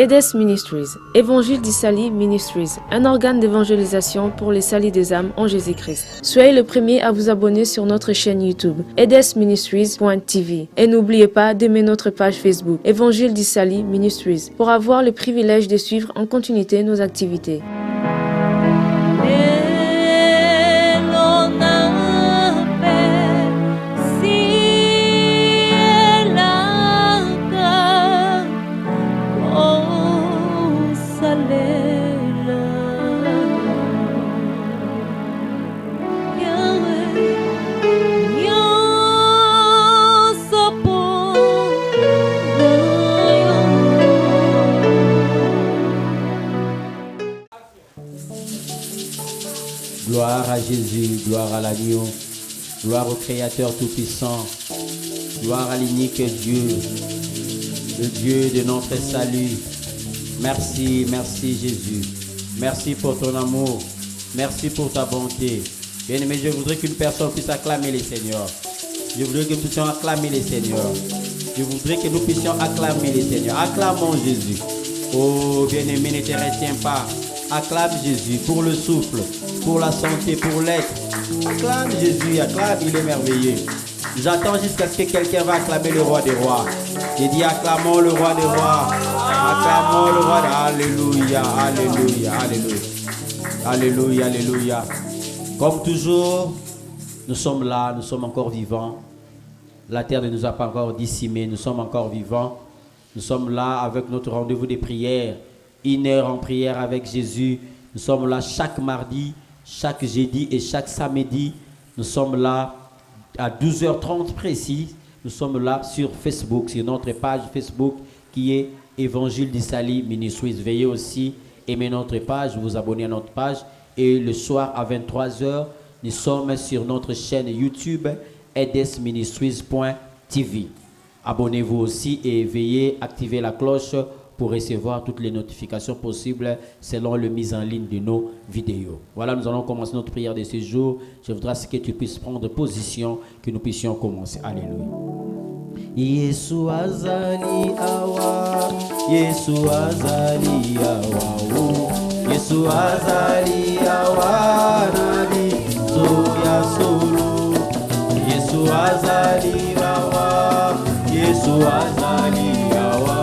EDES Ministries, Évangile d'Issaly Ministries, un organe d'évangélisation pour les salis des âmes en Jésus-Christ. Soyez le premier à vous abonner sur notre chaîne YouTube, edesministries.tv. Et n'oubliez pas d'aimer notre page Facebook, Évangile d'Issaly Ministries, pour avoir le privilège de suivre en continuité nos activités. Gloire à Jésus, gloire à l'agneau, gloire au Créateur Tout-Puissant, gloire à l'unique Dieu, le Dieu de notre salut. Merci, merci Jésus. Merci pour ton amour. Merci pour ta bonté. Bien-aimé, je voudrais qu'une personne puisse acclamer les Seigneurs. Je voudrais que nous puissions acclamer les Seigneurs. Je voudrais que nous puissions acclamer les Seigneurs. Acclamons Jésus. Oh, bien-aimé, ne te retiens pas. Acclame Jésus pour le souffle, pour la santé, pour l'être. Acclame Jésus, acclame, il est merveilleux. J'attends jusqu'à ce que quelqu'un va acclamer le roi des rois. J'ai dit acclamons le roi des rois. Acclamons le roi des rois. Alléluia, alléluia, alléluia. Alléluia, alléluia. Comme toujours, nous sommes là, nous sommes encore vivants. La terre ne nous a pas encore décimés, nous sommes encore vivants. Nous sommes là avec notre rendez-vous des prières. 1 heure en prière avec Jésus. Nous sommes là chaque mardi, chaque jeudi et chaque samedi. Nous sommes là à 12h30 précis. Nous sommes là sur Facebook, sur notre page Facebook qui est Évangile d'Issaly Ministries. Veuillez aussi aimer notre page, vous abonner à notre page. Et le soir à 23h, nous sommes sur notre chaîne YouTube edesministries.tv. Abonnez-vous aussi et veuillez activer la cloche pour recevoir toutes les notifications possibles selon la mise en ligne de nos vidéos. Voilà, nous allons commencer notre prière de ce jour. Je voudrais que tu puisses prendre position, que nous puissions commencer. Alléluia. Yesu azali awa, Yesu azali awa, Yesu azali awa, nabi soya solo. Yesu azali awa, Yesu azali awa.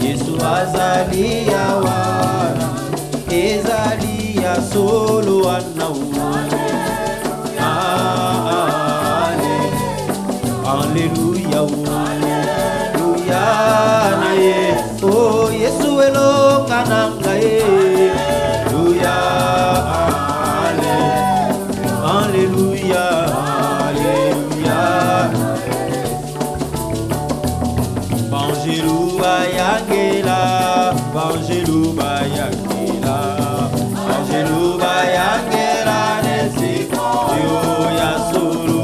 Yesu azali awana, ezali ya solo anauna. Alléluia, alléluia, nae. Oh Yesu elonga nangae. Alléluia, alléluia, alléluia. Bangelou bayangela, bangelou bayangela, bangelou bayangela nesiko yo ya solo.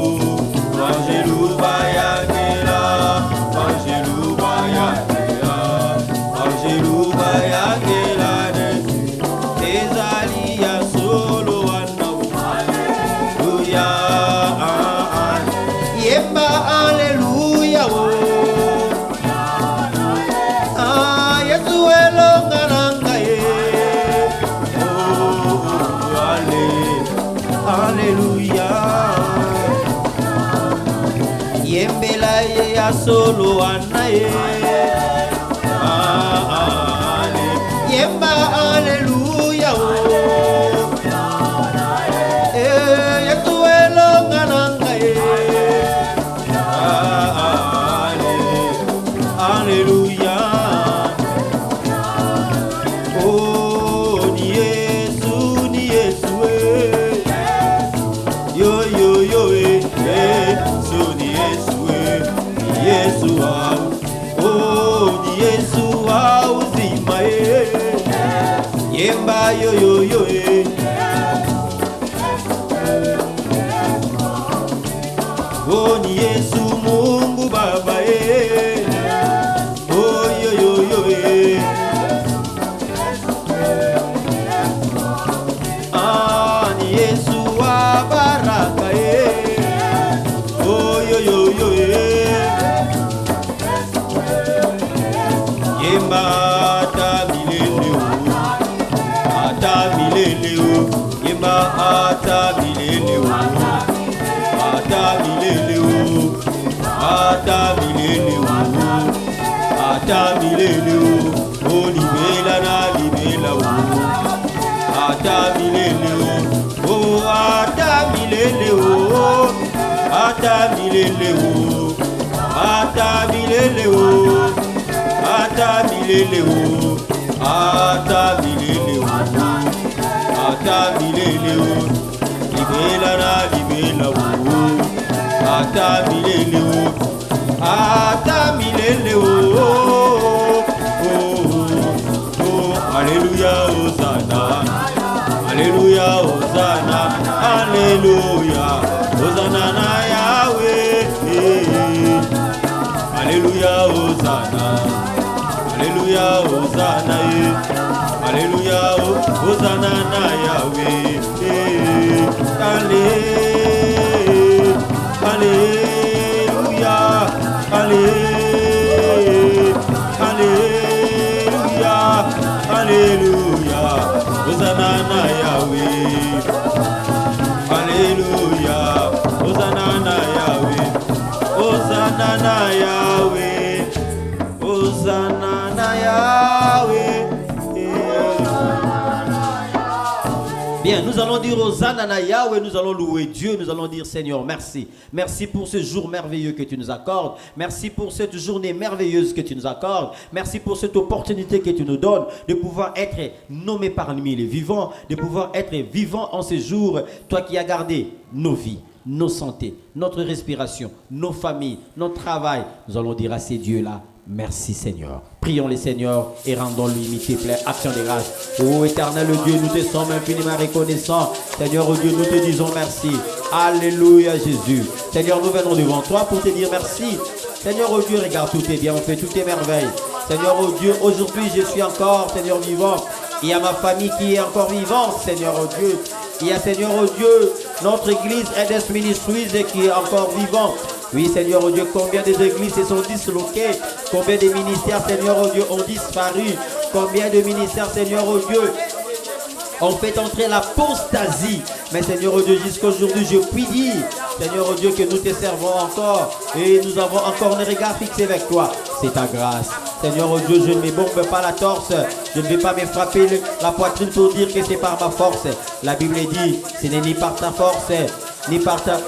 Bangelou bayangela, bangelou bayangela, bangelou bayangela nesiko ezali ya solo wana. Alléluia, yemba alléluia. Alléluia. Yembela ya solo anaye. Yemba alléluia. Yetuelo nganangaye. Alléluia. Oh ni Yesu, ni Yesu. Yemba yo yo yo oh ni Yesu Mungu Baba oh yo yo yo ni Yesu wa baraka oh yo yo yo Yemba ata milele ata milele o libela na libela ata milele o ata milele o ata milele o ata milele o ata milele o ata milele o ata milele o libela na libela o ata milele o ata milele o Alléluia Hosanna Alléluia Hosanna Alléluia Hosanna na Yahweh Alléluia Hosanna Alléluia Hosanna Alléluia Hosanna na Yahweh Alléluia Alléluia Alléluia Hosanna na Yahweh Alléluia Hosanna na Yahweh Hosanna na Yahweh Hosanna na Yahweh. Bien, nous allons dire Hosanna na Yahweh, nous allons louer Dieu, nous allons dire Seigneur, merci. Merci pour ce jour merveilleux que tu nous accordes. Merci pour cette journée merveilleuse que tu nous accordes. Merci pour cette opportunité que tu nous donnes de pouvoir être nommé parmi les vivants, de pouvoir être vivant en ce jour. Toi qui as gardé nos vies, nos santé, notre respiration, nos familles, notre travail. Nous allons dire à ces dieux-là, merci Seigneur. Prions les Seigneurs et rendons-lui multiples actions de grâce. Ô éternel Dieu, nous te sommes infiniment reconnaissants. Seigneur Dieu, nous te disons merci. Alléluia Jésus. Seigneur, nous venons devant toi pour te dire merci. Seigneur Dieu, regarde tout est bien, on fait toutes tes merveilles. Seigneur Dieu, aujourd'hui je suis encore, Seigneur vivant. Il y a ma famille qui est encore vivante, Seigneur Dieu. Il y a, Seigneur Dieu, notre église EDES Ministries qui est encore vivante. Oui, Seigneur Dieu, combien des églises se sont disloquées, combien de ministères, Seigneur Dieu, ont disparu, combien de ministères, Seigneur Dieu, ont fait entrer l'apostasie. Mais Seigneur Dieu, jusqu'aujourd'hui, je puis dire, Seigneur Dieu, que nous te servons encore et nous avons encore nos regards fixés avec toi. C'est ta grâce. Seigneur Dieu, je ne me bombe pas la torse, je ne vais pas me frapper la poitrine pour dire que c'est par ma force. La Bible dit, ce n'est ni par ta force, ni par ta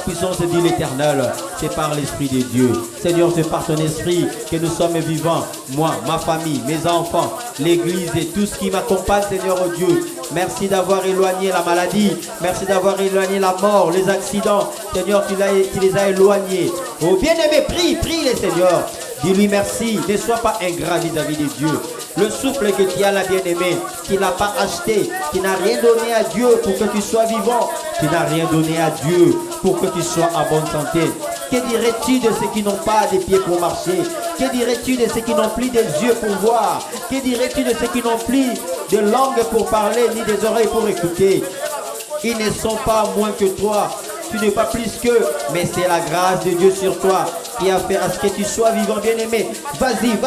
puissance, dit l'Éternel, c'est par l'Esprit de Dieu. Seigneur, c'est par ton Esprit que nous sommes vivants. Moi, ma famille, mes enfants, l'Église et tout ce qui m'accompagne, Seigneur Dieu. Merci d'avoir éloigné la maladie. Merci d'avoir éloigné la mort, les accidents. Seigneur, tu les as éloignés. Oh bien-aimé, prie les Seigneur. Dis-lui merci, ne sois pas ingrat vis-à-vis de Dieu. Le souffle que tu as là, bien-aimé, qui n'a pas acheté, qui n'a rien donné à Dieu pour que tu sois vivant, qui n'a rien donné à Dieu pour que tu sois en bonne santé. Que dirais-tu de ceux qui n'ont pas des pieds pour marcher? Que dirais-tu de ceux qui n'ont plus des yeux pour voir? Que dirais-tu de ceux qui n'ont plus de langue pour parler, ni des oreilles pour écouter? Ils ne sont pas moins que toi. Tu n'es pas plus qu'eux, mais c'est la grâce de Dieu sur toi qui a fait à ce que tu sois vivant, bien-aimé. Vas-y.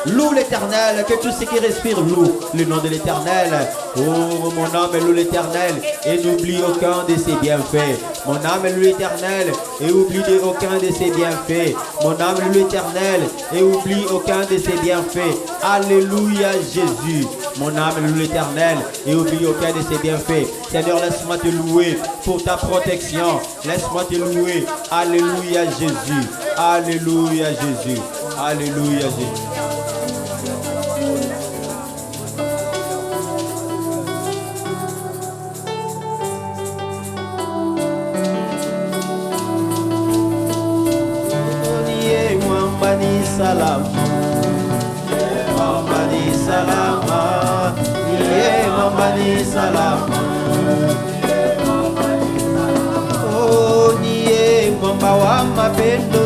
Loue l'Éternel, que tout ce qui respire loue le nom de l'Éternel. Oh, mon âme loue l'Éternel et n'oublie aucun de ses bienfaits. Mon âme loue l'Éternel et oublie aucun de ses bienfaits. Mon âme loue l'Éternel et oublie aucun de ses bienfaits. Alléluia Jésus. Mon âme loue l'Éternel et oublie aucun de ses bienfaits. Seigneur, laisse-moi te louer pour ta protection. Laisse-moi te louer. Alléluia Jésus. Alléluia Jésus. Alléluia Jésus. Salam, Mambani salama, Mambani salama. Oh, niye mamba wa mapendo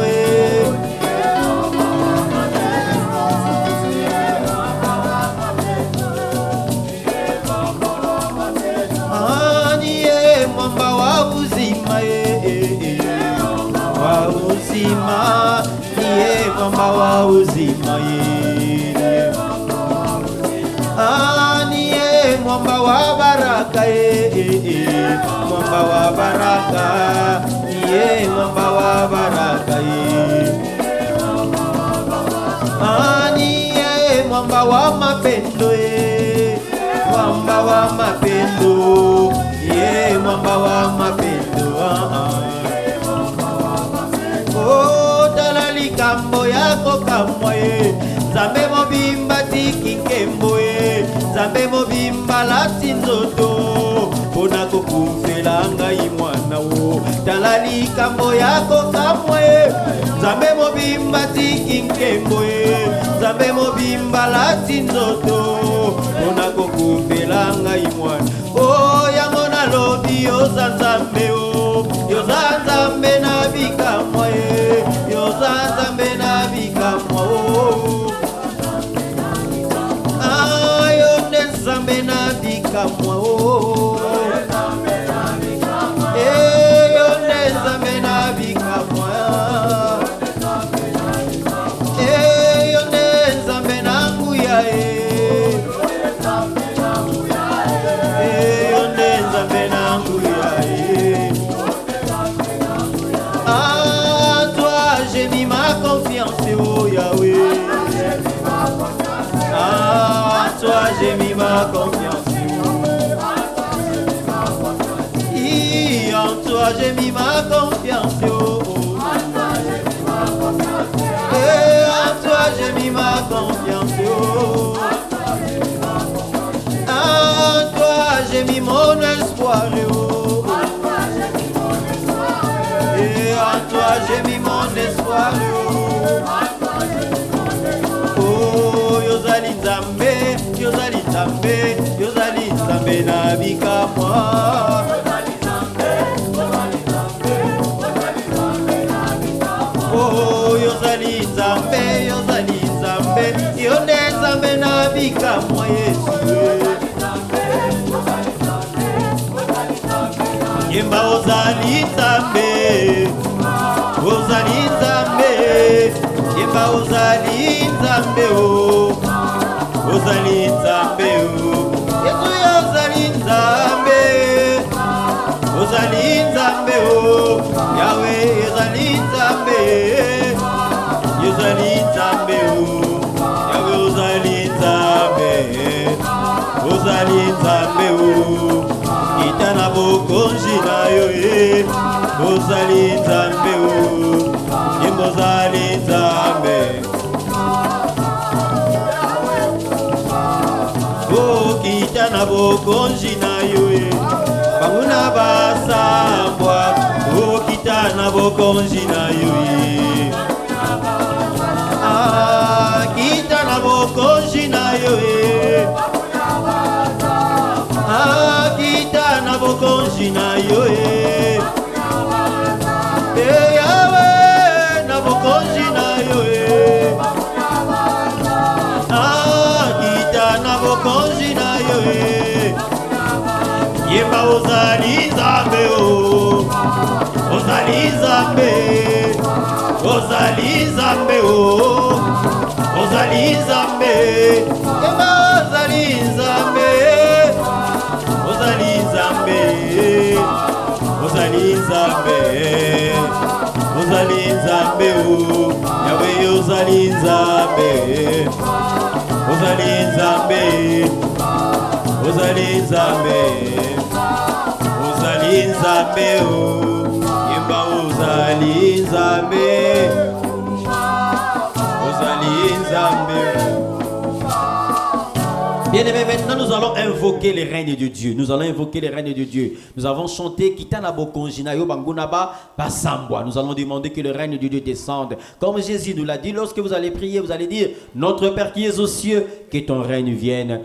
niye mamba wa uzima wa uzima. Mamba wa uzima niye mwamba wa baraka mwamba wa baraka ye mwamba wa baraka ye. Ani ye mwamba wa mapendo ye, mwamba wa mapendo ye, mwamba wa mapendo. Oh, tala likambo yako kamwa ye, Nzambe mobimba tiki nkembo ye, Nzambe mobimba lati nzoto, pona kokufela ngai mwana wo. Tala likambo yako kamwa ye, Nzambe mobimba tiki nkembo ye, Nzambe mobimba lati nzoto, pona kokufela ngai mwana. Oh, yango nalobi yoza Nzambe o, yoza Nzambe na bikamwa ye, yoza Nzambe na bikamwa o. Ayo ne Nzambe na bikamwa o. Eyo ne Nzambe na bikamwa. Eyo ne Nzambe na nguya e. Oh Yahweh, ah, toi j'ai mis ma confiance. En toi j'ai mis ma confiance. Et en toi j'ai mis ma confiance. En toi j'ai mis mon espoir. Et en toi j'ai mis mon espoir. Oh, yozali Nzambe, yozali Nzambe, yozali Nzambe na bikamwa. Oh, yozali Nzambe, yozali Nzambe, yonde Nzambe na bikamwa Yesu. Yemba ozali Nzambe, ozali Nzambe, yemba ozali Nzambe o, ozali Nzambe o. Yesu ozali Nzambe, ozali Nzambe o. Yahweh ozali Nzambe, ozali Nzambe o. Yahweh ozali Nzambe, ozali Nzambe o. Itana bokonji na yo e, ozali Nzambe o, ozali Nzambe. O kitana bokonji na yo e, banguna basambwa, o kitana bokonji na yo e. Ah, kitana bokonji na yo e. Ah, kitana bokonji na yo e. Yahweh na bokonji na yo e. Ah, kitana bokonji na yo e. Yemba ozali Nzambe o, ozali Nzambe, ozali Nzambe o, ozali Nzambe. Yemba ozali Nzambe, ozali Nzambe, ozali Nzambe, ozali Nzambe o. Yahweh ozali Nzambe, ozali Nzambe, ozali Nzambe, ozali Nzambe o. Yemba ozali Nzambe, ozali Nzambe. Bien-aimés, maintenant nous allons invoquer les règnes de Dieu. Nous allons invoquer les règnes de Dieu. Nous avons chanté Kitana Bokonjina Yo Bangunaba Basambwa. Nous allons demander que le règne de Dieu descende. Comme Jésus nous l'a dit, lorsque vous allez prier, vous allez dire: Notre Père qui es aux cieux, que ton règne vienne.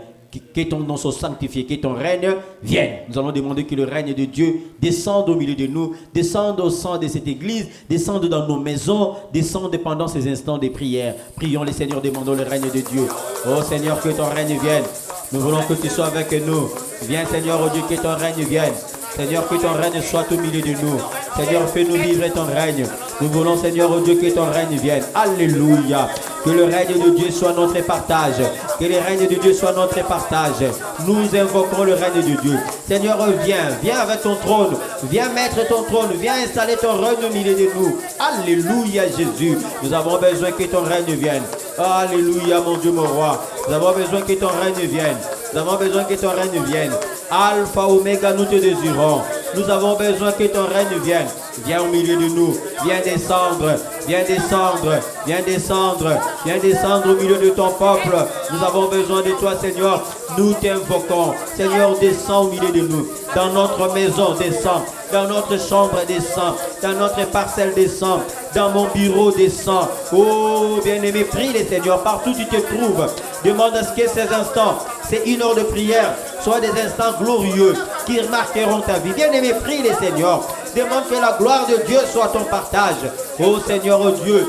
Que ton nom soit sanctifié, que ton règne vienne. Nous allons demander que le règne de Dieu descende au milieu de nous, descende au sein de cette église, descende dans nos maisons, descende pendant ces instants de prière. Prions le Seigneur, demandons le règne de Dieu. Oh Seigneur, que ton règne vienne. Nous voulons que tu sois avec nous. Viens Seigneur, oh Dieu, que ton règne vienne. Seigneur, que ton règne soit au milieu de nous. Seigneur, fais-nous vivre ton règne. Nous voulons, Seigneur, oh Dieu, que ton règne vienne. Alléluia. Que le règne de Dieu soit notre partage. Que le règne de Dieu soit notre partage. Nous invoquons le règne de Dieu. Seigneur, viens avec ton trône. Viens mettre ton trône. Viens installer ton règne au milieu de nous. Alléluia, Jésus. Nous avons besoin que ton règne vienne. Alléluia, mon Dieu, mon roi. Nous avons besoin que ton règne vienne. Nous avons besoin que ton règne vienne. Alpha, Oméga, nous te désirons. Nous avons besoin que ton règne vienne. Viens au milieu de nous. Viens descendre. Viens descendre. Viens descendre. Viens descendre au milieu de ton peuple. Nous avons besoin de toi, Seigneur. Nous t'invoquons. Seigneur, descends au milieu de nous. Dans notre maison, descends. Dans notre chambre, descends. Dans notre parcelle, descends. Dans mon bureau, descends. Oh, bien-aimé, prie les Seigneur. Partout où tu te trouves. Demande à ce que ces instants, c'est une heure de prière, soient des instants glorieux qui marqueront ta vie. Bien-aimé, prie les Seigneur. Demande que la gloire de Dieu soit ton partage. Oh Seigneur, oh Dieu,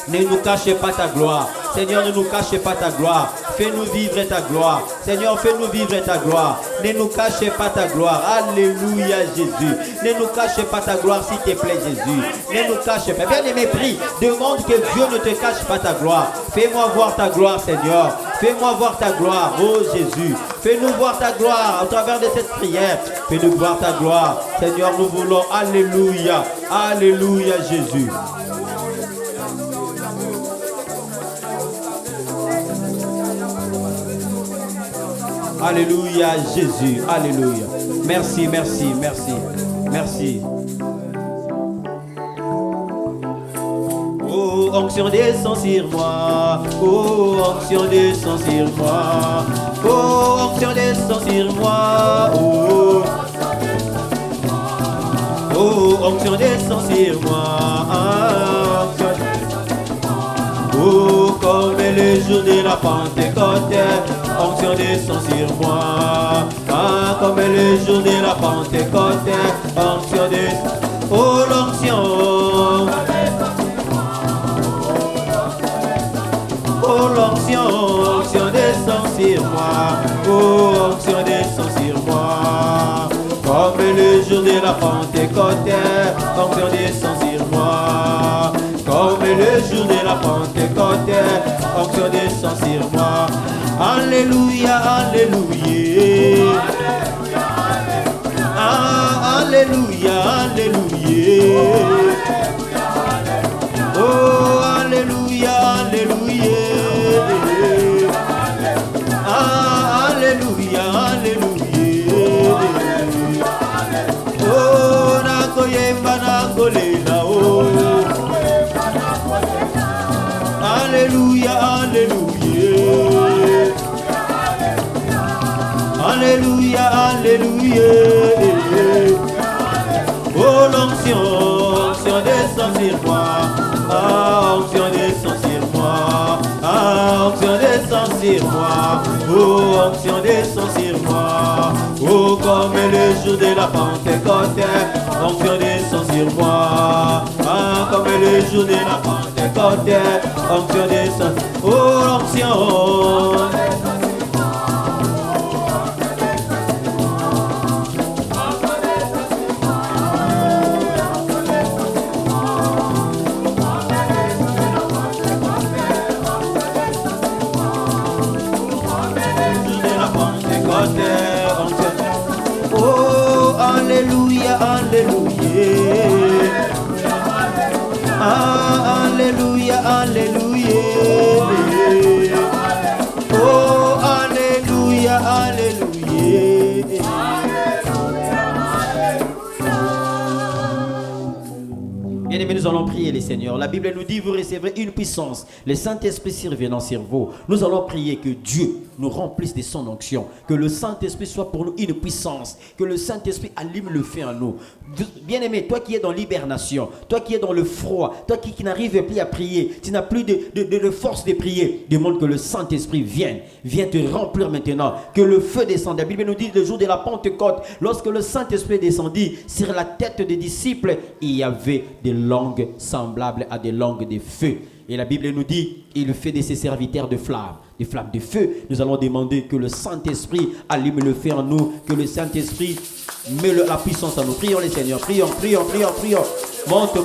ne nous cache pas ta gloire. Seigneur, ne nous cache pas ta gloire. Fais-nous vivre ta gloire. Seigneur, fais-nous vivre ta gloire. Ne nous cache pas ta gloire. Alléluia, Jésus. Ne nous cache pas ta gloire, s'il te plaît, Jésus. Ne nous cache pas. Bien-aimé, prie. Demande que Dieu ne te cache pas ta gloire. Fais-moi voir ta gloire, Seigneur. Fais-moi voir ta gloire, oh Jésus. Fais-nous voir ta gloire à travers de cette prière. Fais-nous voir ta gloire. Seigneur, nous voulons. Alléluia. Alléluia, Jésus. Alléluia, Jésus. Alléluia. Merci, merci, merci. Merci. Oh, onction descend sur moi. Oh, onction descend sur moi. Oh, onction descend sur moi. Oh, oh, onction descend sur moi. Oh, comme le jour de la Pentecôte, onction descend sur moi. Ah, comme le jour de la Pentecôte, onction descend. Oh, l'onction. Oh, l'onction, onction descend sur moi. Oh, onction descend sur moi. Comme le jour de la Pentecôte, onction descend sur moi. Comme le jour de la Pentecôte, onction descend sur moi. Alléluia, alléluia. Ah, alléluia, alléluia. Oh, alléluia, alléluia. Ah, alléluia, alléluia. Oh, nakoyemba nakolela oh. Alléluia, alléluia. Alléluia, alléluia. Oh, l'onction, onction descend sur moi. Ah, onction descend sur moi. Ah, onction descend sur moi. Oh, onction descend sur moi. Oh, comme le jour de la Pentecôte, onction descend sur moi. Ah, comme le jour de la Pentecôte, onction descend. Oh, l'onction. Oh, alléluia, alléluia. Ah, alléluia, alléluia. Oh, alléluia, alléluia. Bien-aimés, nous allons prier les seigneurs. La Bible nous dit, vous recevrez une puissance. Le Saint-Esprit survenant sur vous. Nous allons prier que Dieu nous remplisse de son onction. Que le Saint-Esprit soit pour nous une puissance. Que le Saint-Esprit allume le feu en nous. Bien-aimé, toi qui es dans l'hibernation, toi qui es dans le froid, toi qui n'arrives plus à prier, tu n'as plus de force de prier, demande que le Saint-Esprit vienne te remplir maintenant. Que le feu descende. La Bible nous dit le jour de la Pentecôte, lorsque le Saint-Esprit descendit sur la tête des disciples, il y avait des langues semblables à des langues de feu. Et la Bible nous dit, il fait de ses serviteurs de flammes de feu. Nous allons demander que le Saint-Esprit allume le feu en nous, que le Saint-Esprit met la puissance en nous. Prions les Seigneurs, prions. Monte.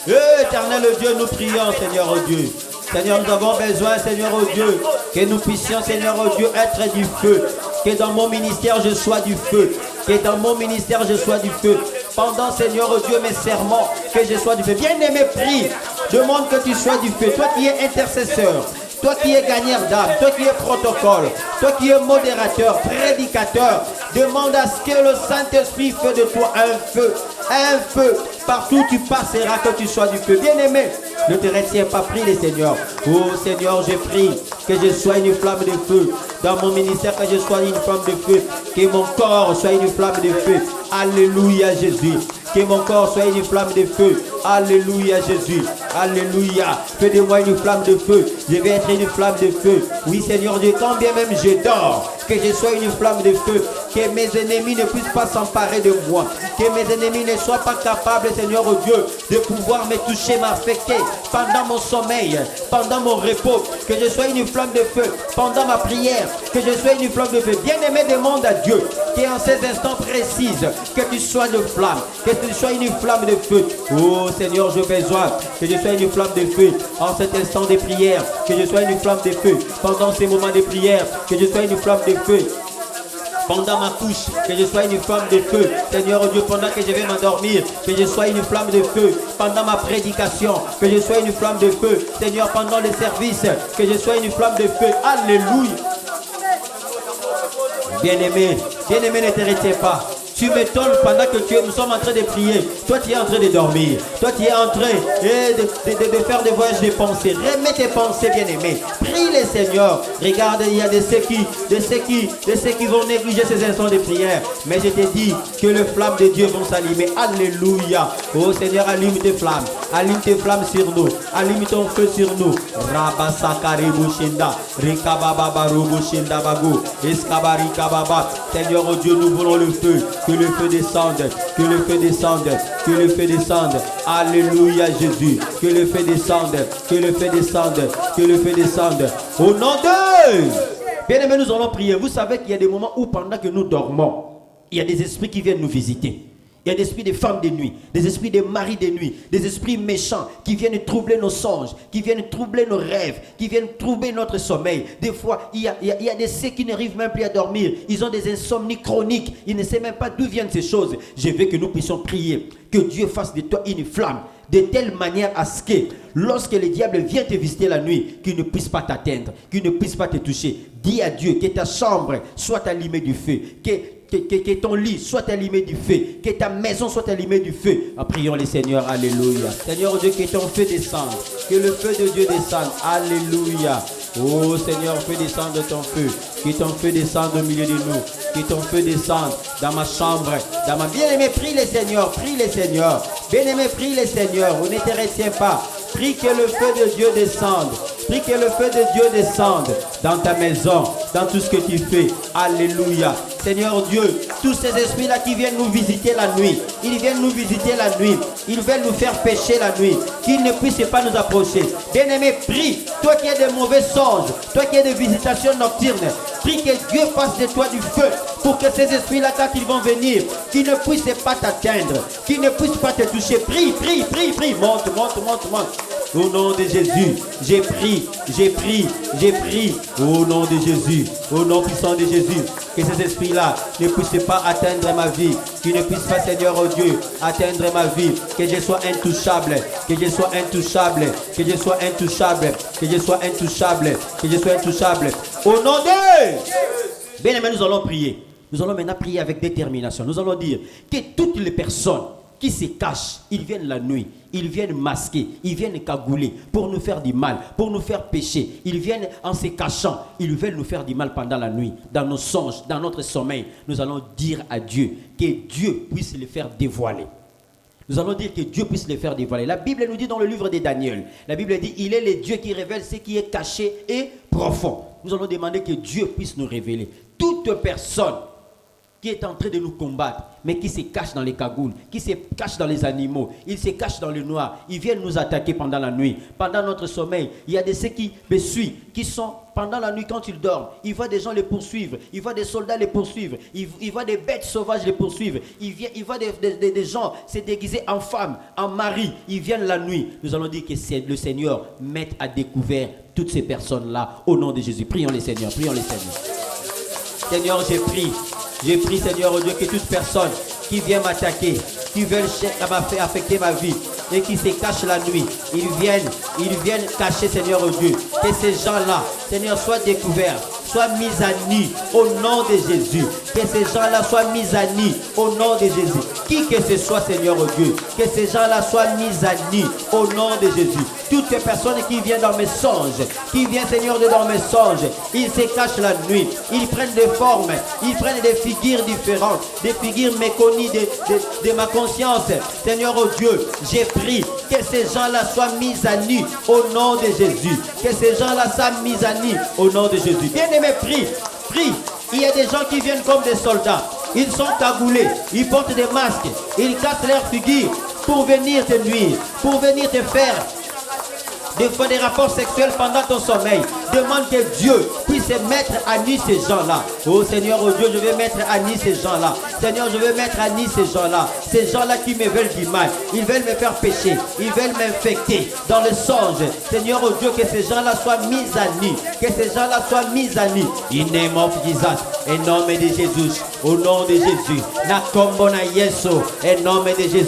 Éternel Dieu, nous prions, Seigneur oh Dieu. Seigneur, nous avons besoin, Seigneur oh Dieu, que nous puissions, Seigneur oh Dieu, être du feu. Que dans mon ministère, je sois du feu. Que dans mon ministère, je sois du feu. Pendant, Seigneur oh Dieu, mes serments, que je sois du feu. Bien-aimé, prie. Demande que tu sois du feu. Toi qui es intercesseur, toi qui es gagneur d'âme, toi qui es protocole, toi qui es modérateur, prédicateur, demande à ce que le Saint-Esprit fait de toi un feu. Partout où tu passeras, que tu sois du feu. Bien-aimé, ne te retiens pas, prie les Seigneurs. Oh Seigneur, je prie que je sois une flamme de feu. Dans mon ministère, que je sois une flamme de feu. Que mon corps soit une flamme de feu. Alléluia Jésus. Que mon corps soit une flamme de feu. Alléluia Jésus. Alléluia. Fais de moi une flamme de feu. Je vais être une flamme de feu. Oui Seigneur Dieu, quand bien même je dors, que je sois une flamme de feu. Que mes ennemis ne puissent pas s'emparer de moi. Que mes ennemis ne soient pas capables, Seigneur oh Dieu, de pouvoir me toucher, m'affecter pendant mon sommeil, pendant mon repos. Que je sois une flamme de feu pendant ma prière. Que je sois une flamme de feu. Bien-aimé, demande à Dieu qu'en ces instants précis, que tu sois une flamme. Que tu sois une flamme de feu. Oh Seigneur, je besoin que je sois une flamme de feu en cet instant de prière. Que je sois une flamme de feu pendant ces moments de prière. Que je sois une flamme de feu pendant ma couche, que je sois une flamme de feu. Seigneur Dieu, pendant que je vais m'endormir, que je sois une flamme de feu. Pendant ma prédication, que je sois une flamme de feu. Seigneur, pendant le service, que je sois une flamme de feu. Alléluia. Bien-aimé, ne te retiens pas. Tu m'étonnes pendant que nous sommes en train de prier. Toi, tu es en train de dormir. Toi, tu es en train de faire des voyages de pensée. Remets tes pensées, bien-aimés. Prie les Seigneurs. Regarde, il y a de ceux qui vont négliger ces instants de prière. Mais je te dis que les flammes de Dieu vont s'allumer. Alléluia. Oh Seigneur, allume tes flammes. Allume tes flammes sur nous. Allume ton feu sur nous. Rabasakaribushenda. Rikabababarubushinda bagu. Eskabarikababa. Seigneur, oh Dieu, nous voulons le feu. Que le feu descende, que le feu descende, que le feu descende. Alléluia Jésus. Que le feu descende, que le feu descende, que le feu descende. Au nom de... Bien-aimés, nous allons prier. Vous savez qu'il y a des moments où pendant que nous dormons, il y a des esprits qui viennent nous visiter. Il y a des esprits de femmes de nuit, des esprits de maris de nuit, des esprits méchants qui viennent troubler nos songes, qui viennent troubler nos rêves, qui viennent troubler notre sommeil. Des fois, il y a des ceux qui n'arrivent même plus à dormir. Ils ont des insomnies chroniques. Ils ne savent même pas d'où viennent ces choses. Je veux que nous puissions prier, que Dieu fasse de toi une flamme, de telle manière à ce que, lorsque le diable vient te visiter la nuit, qu'il ne puisse pas t'atteindre, qu'il ne puisse pas te toucher. Dis à Dieu que ta chambre soit allumée du feu, que ton lit soit allumé du feu, que ta maison soit allumée du feu. Prions les Seigneurs, alléluia. Seigneur Dieu, que ton feu descende, que le feu de Dieu descende, alléluia. Oh Seigneur, fais descendre ton feu, que ton feu descende au milieu de nous, que ton feu descende dans ma chambre, dans ma... Bien-aimé, prie les Seigneurs, prie les Seigneurs. Bien-aimé, prie les Seigneurs, on ne te retient pas. Prie que le feu de Dieu descende. Prie que le feu de Dieu descende dans ta maison, dans tout ce que tu fais. Alléluia. Seigneur Dieu, tous ces esprits-là qui viennent nous visiter la nuit, ils viennent nous visiter la nuit. Ils veulent nous faire pécher la nuit, qu'ils ne puissent pas nous approcher. Bien-aimé, prie. Toi qui as des mauvais songes, toi qui as des visitations nocturnes, prie que Dieu fasse de toi du feu pour que ces esprits-là, quand ils vont venir, qu'ils ne puissent pas t'atteindre, qu'ils ne puissent pas te toucher. Prie, prie, prie, prie. Monte. Au nom de Jésus, j'ai pris. Au nom de Jésus, au nom puissant de Jésus, que ces esprits-là ne puissent pas atteindre ma vie, qu'ils ne puissent pas, Seigneur, oh Dieu, atteindre ma vie, que je sois intouchable, que je sois intouchable, que je sois intouchable, que je sois intouchable, que je sois intouchable. Au nom de... Bien aimé, nous allons prier. Nous allons maintenant prier avec détermination. Nous allons dire que toutes les personnes qui se cachent, ils viennent la nuit, ils viennent masquer, ils viennent cagouler pour nous faire du mal, pour nous faire pécher. Ils viennent en se cachant, ils veulent nous faire du mal pendant la nuit, dans nos songes, dans notre sommeil. Nous allons dire à Dieu que Dieu puisse les faire dévoiler. Nous allons dire que Dieu puisse les faire dévoiler. La Bible nous dit dans le livre de Daniel, la Bible dit, il est le Dieu qui révèle ce qui est caché et profond. Nous allons demander que Dieu puisse nous révéler. Toute personne qui est en train de nous combattre, mais qui se cache dans les cagoules, qui se cache dans les animaux, ils se cachent dans le noir, ils viennent nous attaquer pendant la nuit, pendant notre sommeil. Il y a de ceux qui me suivent, qui sont pendant la nuit quand ils dorment, ils voient des gens les poursuivre, ils voient des soldats les poursuivre, ils voient des bêtes sauvages les poursuivre, ils voient des gens se déguiser en femmes, en mari, ils viennent la nuit. Nous allons dire que le Seigneur mette à découvert toutes ces personnes-là au nom de Jésus. Prions les Seigneurs, prions les Seigneurs. Seigneur, j'ai pris, Seigneur, oh Dieu, que toute personne qui vient m'attaquer, qui veulent affecter ma vie et qui se cachent la nuit, ils viennent cacher, Seigneur, oh Dieu, que ces gens-là, Seigneur, soient découverts, soient mis à nu au nom de Jésus. Que ces gens-là soient mis à nu au nom de Jésus. Qui que ce soit, Seigneur, oh Dieu, que ces gens-là soient mis à nu au nom de Jésus. Toutes les personnes qui viennent dans mes songes, qui viennent, Seigneur, dans mes songes, ils se cachent la nuit, ils prennent des formes, ils prennent des figures différentes, des figures méconnues de ma conscience. Seigneur, oh Dieu, j'ai prié que ces gens-là soient mis à nu au nom de Jésus. Que ces gens-là soient mis à nu au nom de Jésus. Bien-aimé, prie. Il y a des gens qui viennent comme des soldats. Ils sont cagoulés, ils portent des masques, ils cassent leur figure pour venir te nuire, pour venir te faire des rapports sexuels pendant ton sommeil. Demande que Dieu puisse mettre à nu ces gens-là. Oh Seigneur, oh Dieu, je vais mettre à nu ces gens-là. Seigneur, je vais mettre à nu ces gens-là. Ces gens-là qui me veulent du mal. Ils veulent me faire pécher. Ils veulent m'infecter dans le songe. Seigneur, oh Dieu, que ces gens-là soient mis à nu. Que ces gens-là soient mis à nu. In the name of Jesus. En nom de Jésus. Au nom de Jésus. Na kombo na Yesu. En nom de Jésus.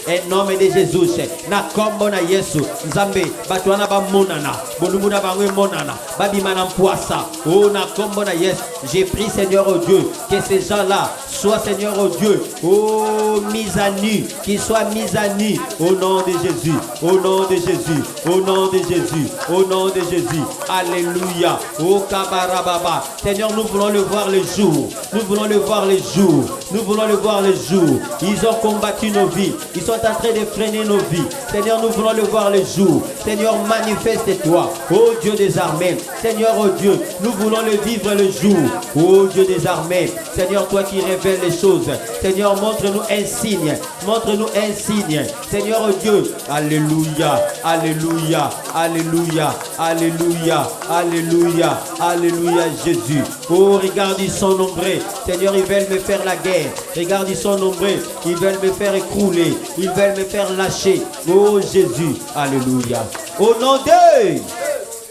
En nom de Jésus. Na kombo na Yesu. Nzambe. Batuana ba monana. Bolumuna ba monana. Babimana mpoasa. Oh na kombo na Yesu. J'ai prié, Seigneur, oh Dieu, que ces gens-là soient, Seigneur, oh Dieu, oh, mis à nu, qu'ils soient mis à nu, au nom de Jésus, au nom de Jésus, au nom de Jésus, au nom de Jésus. Alléluia. Oh kabarababa. Seigneur, nous voulons le voir le jour. Nous voulons le voir le jour. Nous voulons le voir le jour. Ils ont combattu nos vies. Ils sont en train de freiner nos vies. Seigneur, nous voulons le voir le jour. Seigneur, manifeste-toi. Oh Dieu des armées. Seigneur, oh Dieu, nous voulons le vivre le jour. Oh Dieu des armées. Seigneur, toi qui révèles les choses. Seigneur, montre-nous un signe. Montre-nous un signe. Seigneur, oh Dieu. Alléluia. Alléluia. Alléluia. Alléluia. Alléluia. Alléluia, Jésus. Oh, regarde, ils sont nombreux. Seigneur, ils veulent me faire la guerre. Regarde, ils sont nombreux. Ils veulent me faire écrouler. Ils veulent me faire lâcher. Oh, Jésus. Alléluia. Au nom de...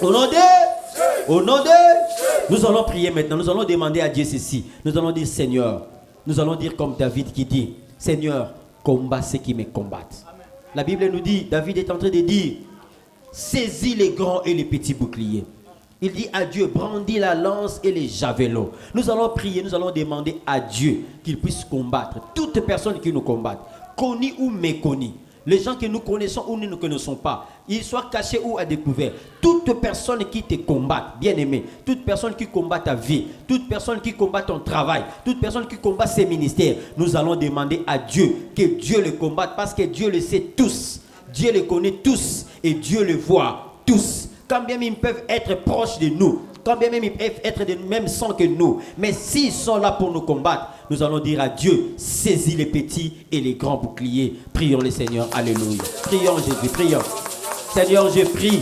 Au nom de... Au nom de... Nous allons prier maintenant. Nous allons demander à Dieu ceci. Nous allons dire, Seigneur, nous allons dire comme David qui dit, Seigneur, combat ceux qui me combattent. Amen. La Bible nous dit, David est en train de dire, saisis les grands et les petits boucliers. Il dit à Dieu, brandis la lance et les javelots. Nous allons prier, nous allons demander à Dieu qu'il puisse combattre toutes personnes qui nous combattent, connues ou méconnues. Les gens que nous connaissons ou nous ne connaissons pas, ils soient cachés ou à découvert. Toute personne qui te combat, bien aimé, toute personne qui combat ta vie, toute personne qui combat ton travail, toute personne qui combat ses ministères, nous allons demander à Dieu que Dieu le combatte parce que Dieu le sait tous. Dieu les connaît tous et Dieu les voit tous. Quand bien même ils peuvent être proches de nous, quand bien même ils peuvent être du même sang que nous, mais s'ils sont là pour nous combattre, nous allons dire à Dieu, saisis les petits et les grands boucliers. Prions le Seigneur, alléluia. Prions Jésus, prions. Seigneur, je prie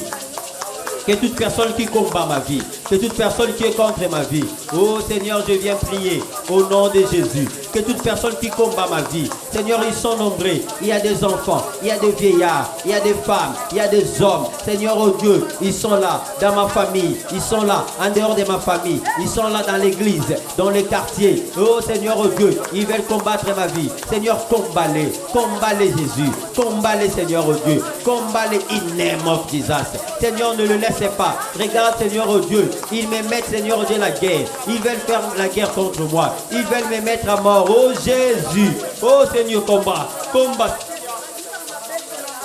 que toute personne qui combat ma vie, que toute personne qui est contre ma vie, oh Seigneur, je viens prier au nom de Jésus. Que toute personne qui combat ma vie, Seigneur, ils sont nombreux. Il y a des enfants, il y a des vieillards, il y a des femmes, il y a des hommes. Seigneur, oh Dieu, ils sont là dans ma famille, ils sont là en dehors de ma famille, ils sont là dans l'église, dans les quartiers. Oh Seigneur, oh Dieu, ils veulent combattre ma vie. Seigneur, combat-les Jésus, combat-les Seigneur, oh Dieu, combat-les in name of Jesus. Seigneur, ne le laissez pas. Regarde Seigneur, oh Dieu, ils me mettent Seigneur, oh Dieu, la guerre. Ils veulent faire la guerre contre moi. Ils veulent me mettre à mort. Oh Jésus, oh Seigneur, combat.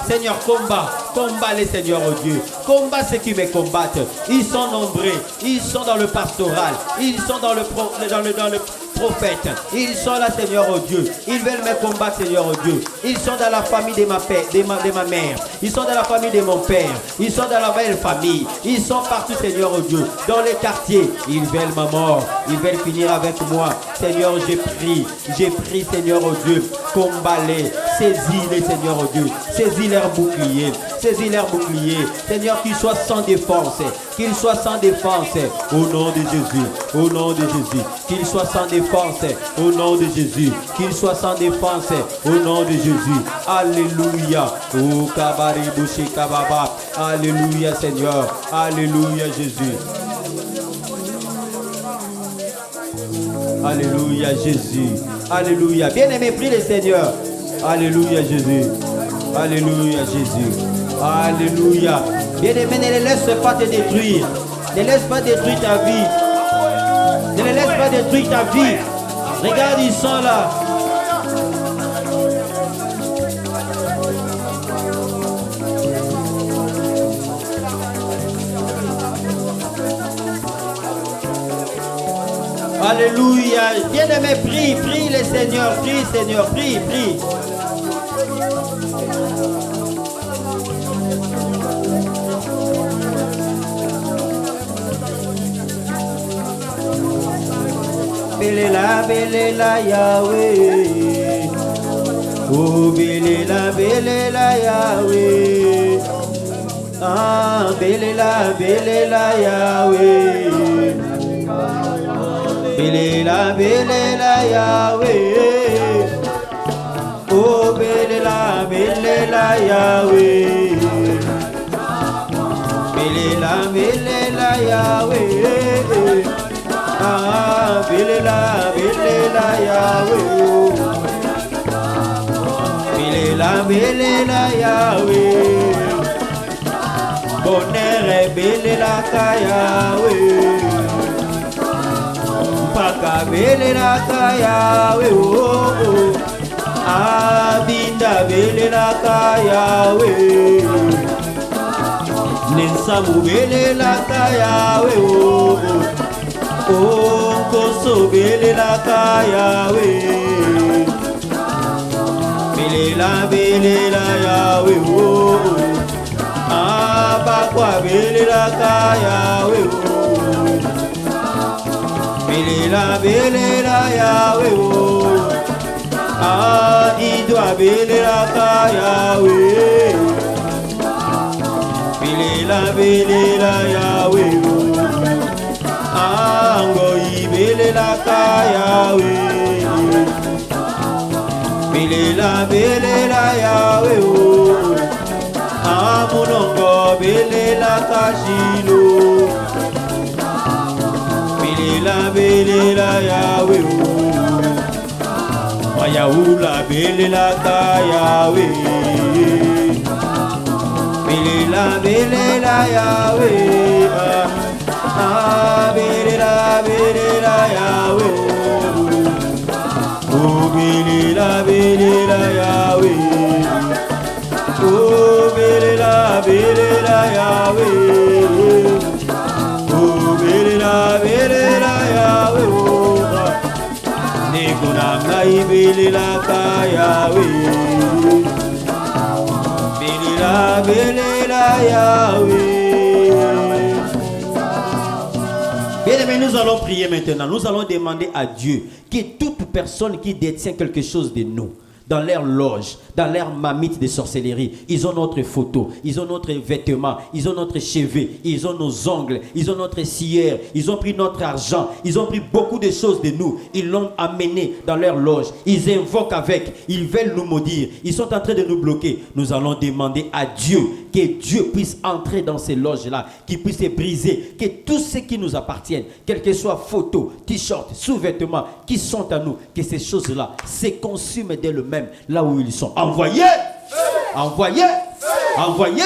Seigneur, combat les Seigneur, oh Dieu. Combat ceux qui me combattent. Ils sont nombreux. Ils sont dans le pastoral. Ils sont dans le prophètes. Ils sont là, Seigneur, oh Dieu. Ils veulent me combattre, Seigneur, oh Dieu. Ils sont dans la famille de ma mère. Ils sont dans la famille de mon père. Ils sont dans la belle famille. Ils sont partout, Seigneur, oh Dieu. Dans les quartiers. Ils veulent ma mort. Ils veulent finir avec moi. Seigneur, j'ai pris, Seigneur, oh Dieu. Combat-les. Saisis-les, Seigneur, oh Dieu. Saisis leur bouclier. Saisis leur bouclier. Seigneur, qu'ils soient sans défense. Qu'ils soient sans défense. Au nom de Jésus. Au nom de Jésus. Qu'ils soient sans défense. Au nom de Jésus. Qu'ils soient sans défense. Au nom de Jésus. Alléluia. Oh, kabari bouché kababa. Alléluia, Seigneur. Alléluia, Jésus. Alléluia, Jésus. Alléluia. Bien-aimé, prie le Seigneur. Alléluia, Jésus. Alléluia, Jésus. Alléluia. Bien-aimé, ne les laisse pas te détruire. Ne laisse pas détruire ta vie. Ne les laisse pas détruire ta vie. Regarde, ils sont là. Alléluia. Bien-aimé, prie le Seigneur. Prie, Seigneur. Prie. Belela Yahweh. Oh, belela Yahweh. Ah, belela Yahweh. Belela Yahweh. Oh, belela Yahweh. Belela Yahweh. Ah, belela Yahweh. Belela Yahweh. Bonheur belela Yahweh. Paka belela Yahweh. Oh. Abinda belela Yahweh. Nensamu belela Yahweh. Oh, koso belela Yahweh. Belela Yahweh. Oh, abakwa belela Yahweh. Belela Yahweh. Oh, idwa belela Yahweh. Belela Yahweh. Angoyi belela Yahweh. Belela Yahweh. Amunongo belela Shilo. Belela Yahweh. Mayaula belela Yahweh. Belela Yahweh. Ah, belela Yahweh. Oh, belela Yahweh. Oh, belela Yahweh. Oh, belela Yahweh. Nekunanga belela Yahweh. Belela Yahweh. Bien-aimés, nous allons prier maintenant. Nous allons demander à Dieu que toute personne qui détient quelque chose de nous, dans leur loge, dans leur mamite de sorcellerie, ils ont notre photo, ils ont notre vêtement, ils ont notre cheveux, ils ont nos ongles, ils ont notre cire, ils ont pris notre argent, ils ont pris beaucoup de choses de nous, ils l'ont amené dans leur loge, ils invoquent avec, ils veulent nous maudire, ils sont en train de nous bloquer. Nous allons demander à Dieu que Dieu puisse entrer dans ces loges-là, qu'il puisse les briser, que tout ce qui nous appartient, quel que soit photos, t-shirts, sous-vêtements qui sont à nous, que ces choses-là se consument dès le même, là où ils sont. Envoyez! Envoyez! Envoyez!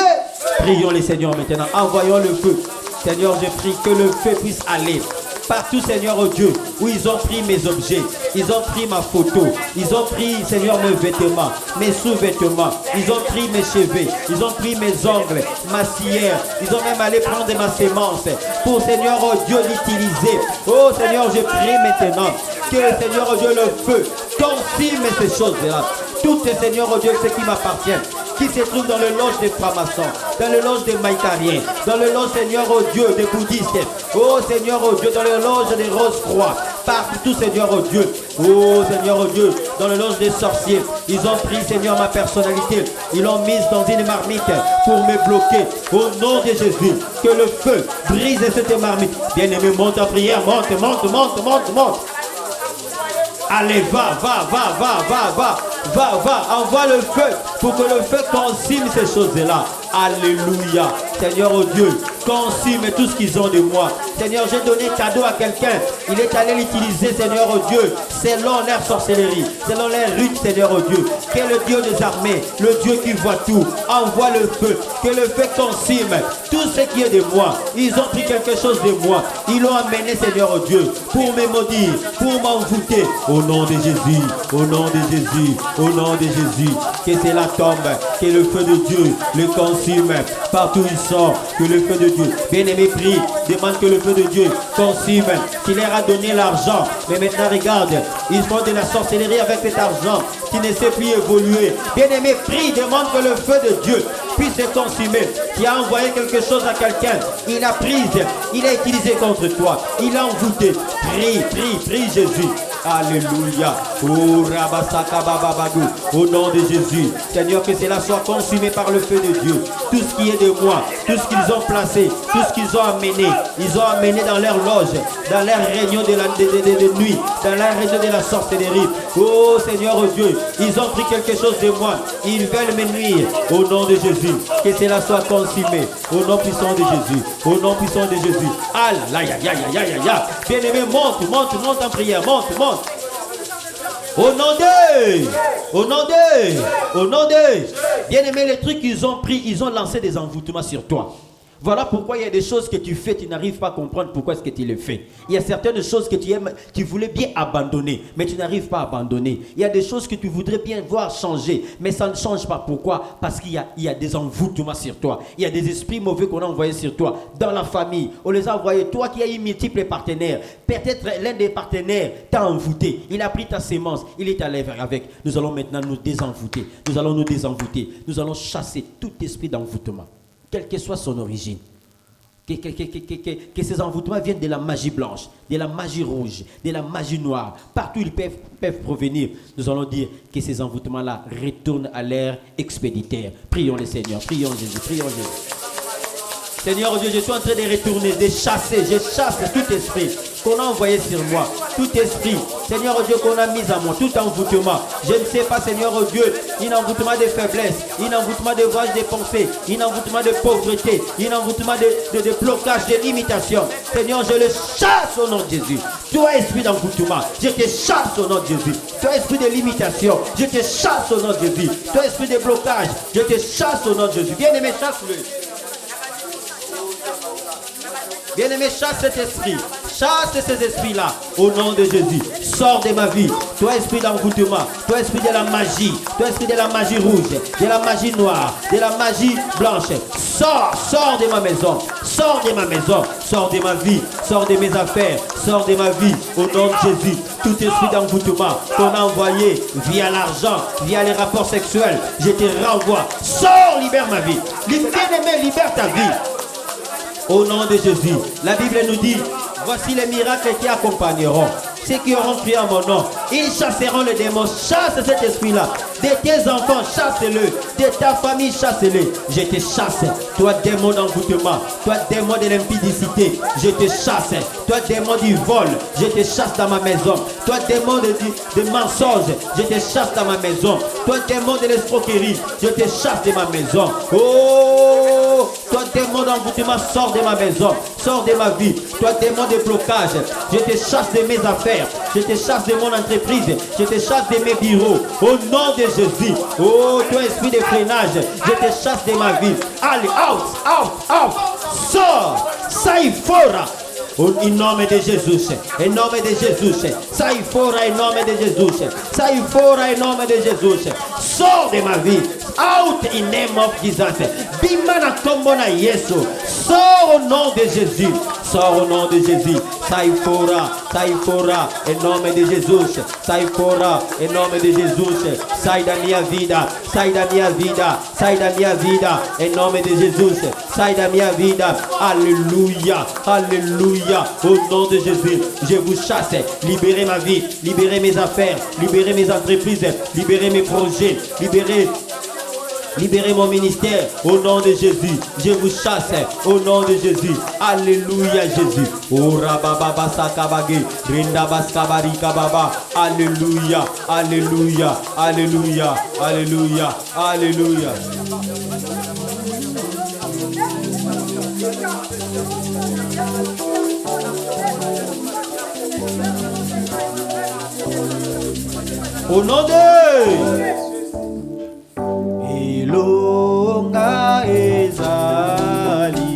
Prions les Seigneurs maintenant. Envoyons le feu. Seigneur, je prie que le feu puisse aller partout, Seigneur, oh Dieu, où ils ont pris mes objets, ils ont pris ma photo, ils ont pris, Seigneur, mes vêtements, mes sous-vêtements, ils ont pris mes cheveux, ils ont pris mes ongles, ma cire, ils ont même allé prendre ma sémence pour, Seigneur, oh Dieu, l'utiliser. Oh Seigneur, je prie maintenant que Seigneur Dieu, le feu consume ces choses-là. Toutes, Seigneur Dieu, ce qui m'appartiennent, qui se trouvent dans le loge des francs-maçons, dans le loge des maïtariens, dans le loge, Seigneur Dieu, des bouddhistes, oh Seigneur Dieu, dans le loge des rose-croix, partout, Seigneur Dieu, oh Seigneur Dieu, dans le loge des sorciers, ils ont pris, Seigneur, ma personnalité, ils l'ont mise dans une marmite pour me bloquer. Au nom de Jésus, que le feu brise cette marmite. Bien-aimé, monte en prière, monte. Allez, va, envoie le feu pour que le feu consume ces choses-là. Alléluia. Seigneur Dieu, consume tout ce qu'ils ont de moi. Seigneur, j'ai donné cadeau à quelqu'un. Il est allé l'utiliser, Seigneur Dieu, selon leur sorcellerie, selon leur rite, Seigneur Dieu. Que le Dieu des armées, le Dieu qui voit tout, envoie le feu. Que le feu consume tout ce qui est de moi. Ils ont pris quelque chose de moi. Ils l'ont amené, Seigneur Dieu, pour me maudire, pour m'envoûter. Au nom de Jésus, au nom de Jésus, au nom de Jésus. Que cela tombe, que le feu de Dieu le consume partout ils sont, que le feu de Dieu, bien-aimé, prie, demande que le feu de Dieu consume, qu'il leur a donné l'argent, mais maintenant regarde, ils font de la sorcellerie avec cet argent qui ne sait plus évoluer. Bien-aimé, prie, demande que le feu de Dieu puisse se consumer. Qui a envoyé quelque chose à quelqu'un, il a pris, il a utilisé contre toi, il a envoûté. Prie Jésus. Alléluia. Au nom de Jésus, Seigneur, que cela soit consumé par le feu de Dieu. Tout ce qui est de moi, tout ce qu'ils ont placé, tout ce qu'ils ont amené, ils ont amené dans leur loge, dans leur réunion de nuit, dans leur réunion de la sorcellerie. Oh Seigneur Dieu, ils ont pris quelque chose de moi, ils veulent me nuire. Au nom de Jésus, que cela soit consumé. Au nom puissant de Jésus, au nom puissant de Jésus. Bien-aimé, monte en prière, monte. Au nom de, bien-aimé, les trucs qu'ils ont pris, ils ont lancé des envoûtements sur toi. Voilà pourquoi il y a des choses que tu fais, tu n'arrives pas à comprendre pourquoi est-ce que tu les fais. Il y a certaines choses que tu aimes, tu voulais bien abandonner, mais tu n'arrives pas à abandonner. Il y a des choses que tu voudrais bien voir changer, mais ça ne change pas. Pourquoi? Parce qu'il y a des envoûtements sur toi. Il y a des esprits mauvais qu'on a envoyés sur toi. Dans la famille, on les a envoyés. Toi qui as eu multiples partenaires, peut-être l'un des partenaires t'a envoûté. Il a pris ta sémence, il est allé avec. Nous allons maintenant nous désenvoûter. Nous allons chasser tout esprit d'envoûtement, quelle que soit son origine. Que ces envoûtements viennent de la magie blanche, de la magie rouge, de la magie noire. Partout ils peuvent provenir. Nous allons dire que ces envoûtements-là retournent à l'ère expéditeur. Prions le Seigneur, prions Jésus. Seigneur Dieu, je suis en train de retourner, de chasser. Je chasse tout esprit qu'on a envoyé sur moi. Tout esprit, Seigneur Dieu, qu'on a mis à moi. Tout envoûtement. Je ne sais pas, Seigneur Dieu, un envoûtement de faiblesse, un envoûtement de voyage de pensée, un envoûtement de pauvreté, un envoûtement de blocage, de limitation. Seigneur, je le chasse au nom de Jésus. Toi, esprit d'envoûtement, je te chasse au nom de Jésus. Toi, esprit de limitation, je te chasse au nom de Jésus. Toi, esprit de blocage, je te chasse au nom de Jésus. Bien-aimé, chasse-le. Bien-aimé, chasse cet esprit. Chasse ces esprits-là au nom de Jésus. Sors de ma vie. Toi, esprit d'envoûtement. Toi, esprit de la magie. Toi, esprit de la magie rouge. De la magie noire. De la magie blanche. Sors de ma maison. Sors de ma maison. Sors de ma vie. Sors de mes affaires. Sors de ma vie. Au nom de Jésus. Tout esprit d'envoûtement qu'on a envoyé via l'argent, via les rapports sexuels, je te renvoie. Sors, libère ma vie. Bien-aimé, libère ta vie. Au nom de Jésus, la Bible nous dit, voici les miracles qui accompagneront ceux qui auront crié en mon nom. Ils chasseront les démons. Chasse cet esprit-là. De tes enfants, chasse-le. De ta famille, chasse-le. Je te chasse. Toi, démon d'envoûtement. Toi, démon de l'impudicité. Je te chasse. Toi, démon du vol. Je te chasse dans ma maison. Toi, démon de mensonge. Je te chasse dans ma maison. Toi, démon de l'escroquerie. Je te chasse de ma maison. Oh! Toi, démon d'envoûtement, sors de ma maison. Sors de ma vie. Toi, démon de blocage. Je te chasse de mes affaires. Je te chasse de mon entreprise. Je te chasse de mes bureaux. Au nom de Jésus. Oh, toi, esprit de freinage. Je te chasse de ma vie. Allez, out. Sors. Sai fora. In nome de Jesus. In nome de Jesus. Sai fora in nome de Jesus. Sai fora in nome de Jesus. Sors de ma vie. Out in name of Jesus. Bimana kombona Yesu. Sors au nom de Jésus. sors au nom de Jésus. Sai fora, em nome de Jesus. Sai fora, em nome de Jesus. Sai da minha vida, sai da minha vida, sai da minha vida, em nome de Jesus. Sai da minha vida, alléluia, alléluia, au nom de Jésus. Je vous chasse, libérez ma vie, libérez mes affaires, libérez mes entreprises, libérez mes projets, libérez mon ministère au nom de Jésus. Je vous chasse au nom de Jésus. Alléluia Jésus. Oh rababa sakabage, rinda baskabari kababa. Alléluia, alléluia, alléluia, alléluia, alléluia. Au nom de Ilonga ezali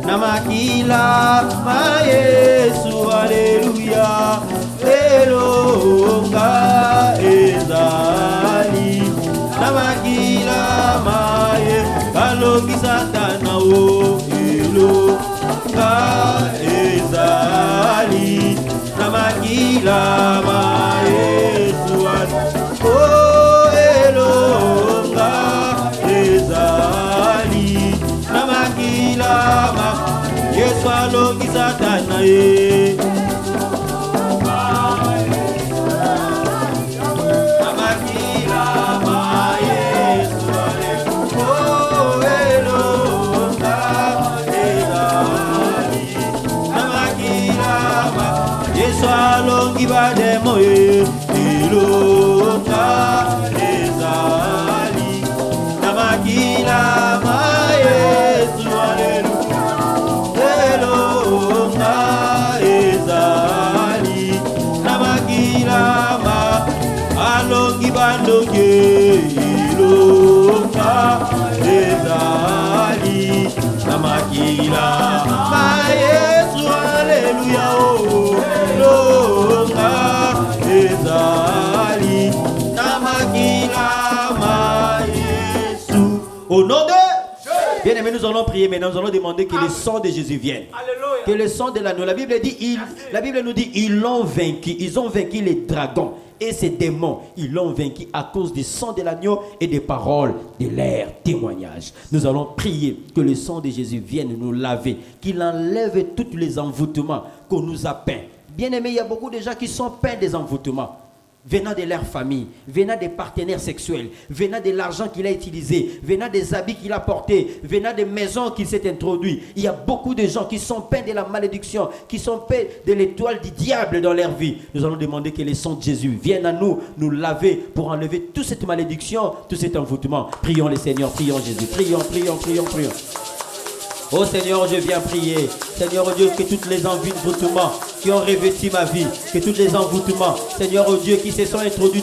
namakila ma Yesu haleluya. Ilonga ezali namakila ma Yesu kalongi satana o. Ilonga ezali namakila ma Yesu oh elonga ezali namakila ma Yesu alongi satana ye namakila ma Yesu oh elonga ezali namakila ma Yesu alongi bademo ye ilonga ezali namakila ma Yesu haleluya. Elonga ezali namakila ma alongi bandoke ilonga ezali namakila ma Yesu haleluya. Elonga ezali namakila ma Yesu. Au nom de bien-aimés, nous allons prier maintenant, nous allons demander que le sang de Jésus vienne. Alléluia. Que le sang de l'agneau, la Bible nous dit, ils l'ont vaincu, ils ont vaincu les dragons et ces démons, ils l'ont vaincu à cause du sang de l'agneau et des paroles de leur témoignage. Nous allons prier que le sang de Jésus vienne nous laver, qu'il enlève tous les envoûtements qu'on nous a peints. Bien-aimés, il y a beaucoup de gens qui sont peints des envoûtements. Venant de leur famille, venant des partenaires sexuels, venant de l'argent qu'il a utilisé, venant des habits qu'il a portés, venant des maisons qu'il s'est introduit. Il y a beaucoup de gens qui sont peints de la malédiction, qui sont peints de l'étoile du diable dans leur vie. Nous allons demander que le sang de Jésus vienne à nous, nous laver pour enlever toute cette malédiction, tout cet envoûtement. Prions le Seigneur, prions Jésus, prions. Oh Seigneur, je viens prier. Seigneur, oh Dieu, que toutes les envoûtements qui ont revêtu ma vie, que tous les envoûtements, Seigneur, oh Dieu, qui se sont introduits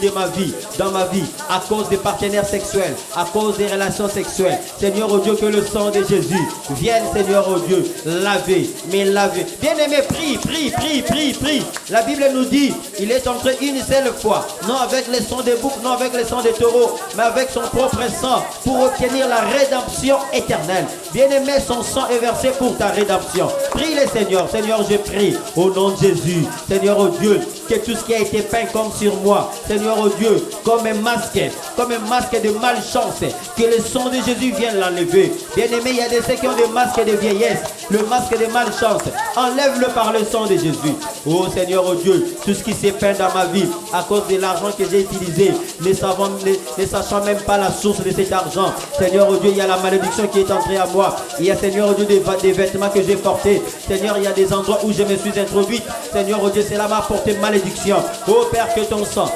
dans ma vie, à cause des partenaires sexuels, à cause des relations sexuelles. Seigneur, oh Dieu, que le sang de Jésus vienne, Seigneur, oh Dieu, laver. Bien-aimé, prie. La Bible nous dit, il est entré une seule fois, non avec le sang des boucs, non avec le sang des taureaux, mais avec son propre sang, pour obtenir la rédemption éternelle. Bien-aimé, son sang est versé pour ta rédemption. Prie le Seigneur. Seigneur, je prie au nom de Jésus. Seigneur, oh Dieu, que tout ce qui a été peint comme sur moi, Seigneur, oh Dieu, comme un masque de malchance, que le sang de Jésus vienne l'enlever. Bien-aimé, il y a des ceux qui ont des masques de vieillesse, le masque de malchance, enlève-le par le sang de Jésus. Oh Seigneur, oh Dieu, tout ce qui s'est peint dans ma vie, à cause de l'argent que j'ai utilisé, ne sachant même pas la source de cet argent. Seigneur, oh Dieu, il y a la malédiction qui est entrée à moi. Il y a, Seigneur, oh Dieu, des vêtements que j'ai portés. Seigneur, il y a des endroits où je me suis introduite. Seigneur, oh Dieu, cela m'a apporté malédiction. Oh Père, que ton sang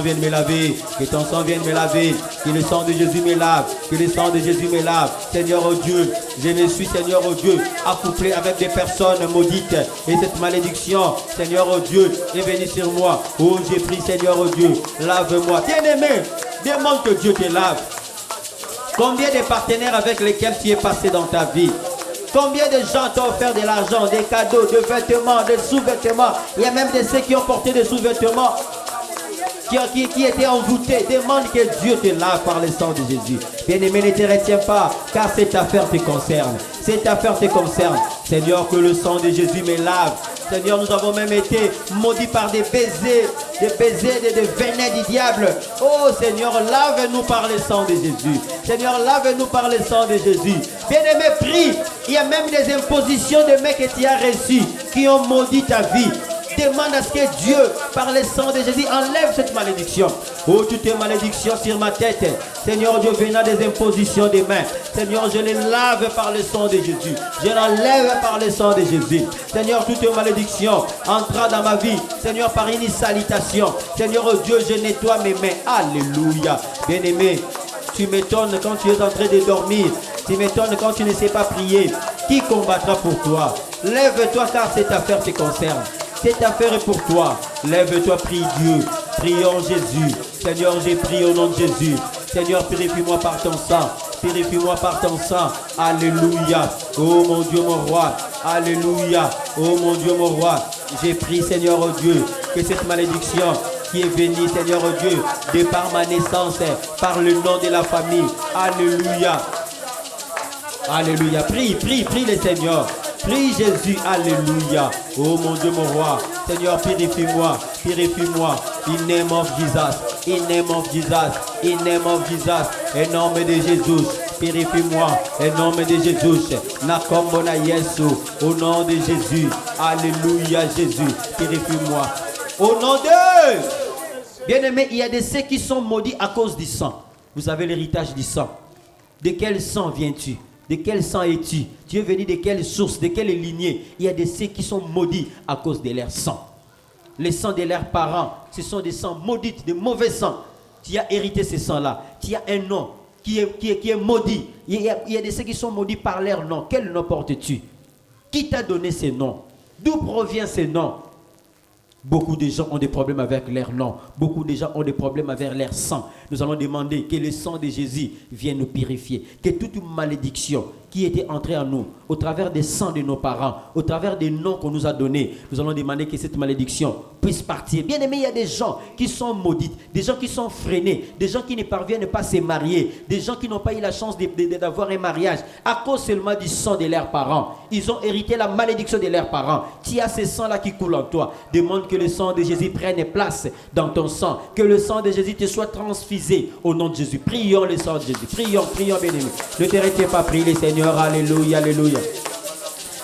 vienne me laver. Que ton sang vienne me laver. Que le sang de Jésus me lave. Que le sang de Jésus me lave. Seigneur, oh Dieu, je me suis, Seigneur, oh Dieu, accouplé avec des personnes maudites. Et cette malédiction, Seigneur, oh Dieu, est venue sur moi. Oh, j'ai pris, Seigneur, oh Dieu, lave-moi. Bien-aimé, demande que Dieu te lave. Combien de partenaires avec lesquels tu es passé dans ta vie? Combien de gens t'ont offert de l'argent, des cadeaux, des vêtements, des sous-vêtements? Il y a même de ceux qui ont porté des sous-vêtements qui étaient envoûtés. Demande que Dieu te lave par le sang de Jésus. Bien-aimé, ne te retiens pas, car cette affaire te concerne. Cette affaire te concerne. Seigneur, que le sang de Jésus me lave. Seigneur, nous avons même été maudits par des baisers, des venin du diable. Oh Seigneur, lave-nous par le sang de Jésus. Seigneur, lave-nous par le sang de Jésus. Bien-aimé, prie. Il y a même des impositions de mecs que tu as reçus qui ont maudit ta vie. Demande à ce que Dieu, par le sang de Jésus, enlève cette malédiction. Oh, toutes tes malédictions sur ma tête. Seigneur Dieu, venant des impositions des mains. Seigneur, je les lave par le sang de Jésus. Je l'enlève par le sang de Jésus. Seigneur, toutes malédictions entra dans ma vie. Seigneur, par une salutation. Seigneur Dieu, je nettoie mes mains. Alléluia. Bien-aimé, tu m'étonnes quand tu es en train de dormir. Tu m'étonnes quand tu ne sais pas prier. Qui combattra pour toi? Lève-toi car cette affaire te concerne. Cette affaire est pour toi. Lève-toi, prie Dieu. Prions Jésus. Seigneur, j'ai prié au nom de Jésus. Seigneur, purifie-moi par ton sang. Purifie-moi par ton sang. Alléluia. Oh mon Dieu, mon roi. Alléluia. Oh mon Dieu, mon roi. J'ai prié, Seigneur oh Dieu, que cette malédiction qui est venue, Seigneur oh Dieu, de par ma naissance, par le nom de la famille. Alléluia. Alléluia. Prie, prie, prie le Seigneur. Prie Jésus, alléluia. Oh mon Dieu, mon roi. Seigneur, purifie-moi, purifie-moi. In name of Jesus, in name of Jesus, in name of Jesus. En nom de Jésus, purifie-moi. En nom de Jésus, nakombona Yesu. Au nom de Jésus, alléluia Jésus, purifie-moi. Au nom de... Bien-aimés, il y a de ceux qui sont maudits à cause du sang. Vous avez l'héritage du sang. De quel sang viens-tu? De quel sang es-tu? Tu es venu de quelle source? De quelle lignée? Il y a des ceux qui sont maudits à cause de leur sang. Les sangs de leurs parents, ce sont des sangs maudits, de mauvais sangs. Tu as hérité ces sangs-là. Tu as un nom qui est maudit. Il y a des ceux qui sont maudits par leur nom. Quel nom portes-tu? Qui t'a donné ces noms? D'où provient ces noms? Beaucoup de gens ont des problèmes avec leur nom. Beaucoup de gens ont des problèmes avec leur sang. Nous allons demander que le sang de Jésus vienne nous purifier. Que toute malédiction qui était entrée en nous, au travers des sangs de nos parents, au travers des noms qu'on nous a donnés, nous allons demander que cette malédiction puisse partir. Bien aimé, il y a des gens qui sont maudits, des gens qui sont freinés, des gens qui ne parviennent pas à se marier, des gens qui n'ont pas eu la chance d'avoir un mariage à cause seulement du sang de leurs parents. Ils ont hérité la malédiction de leurs parents. Tu as ce sang-là qui coule en toi. Demande que le sang de Jésus prenne place dans ton sang, que le sang de Jésus te soit transfusé au nom de Jésus. Prions le sang de Jésus. Prions, prions, bien-aimé. Ne te retiens pas, prie le Seigneur. Alléluia, alléluia.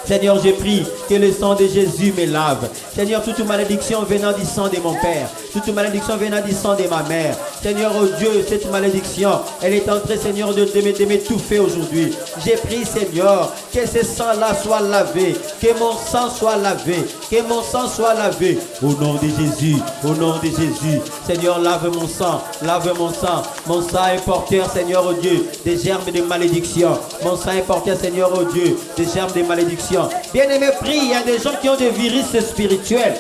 Seigneur, je prie que le sang de Jésus me lave. Seigneur, toute malédiction venant du sang de mon père, toute malédiction venant du sang de ma mère. Seigneur, oh Dieu, cette malédiction, elle est en train, Seigneur, de m'étouffer aujourd'hui. J'ai pris, Seigneur, que ce sang-là soit lavé, que mon sang soit lavé, que mon sang soit lavé. Au nom de Jésus, au nom de Jésus. Seigneur, lave mon sang, lave mon sang. Mon sang est porteur, Seigneur, oh Dieu, des germes de malédiction. Mon sang est porteur, Seigneur, oh Dieu, des germes de malédiction. Bien-aimé, prie, il y a des gens qui ont des virus spirituels.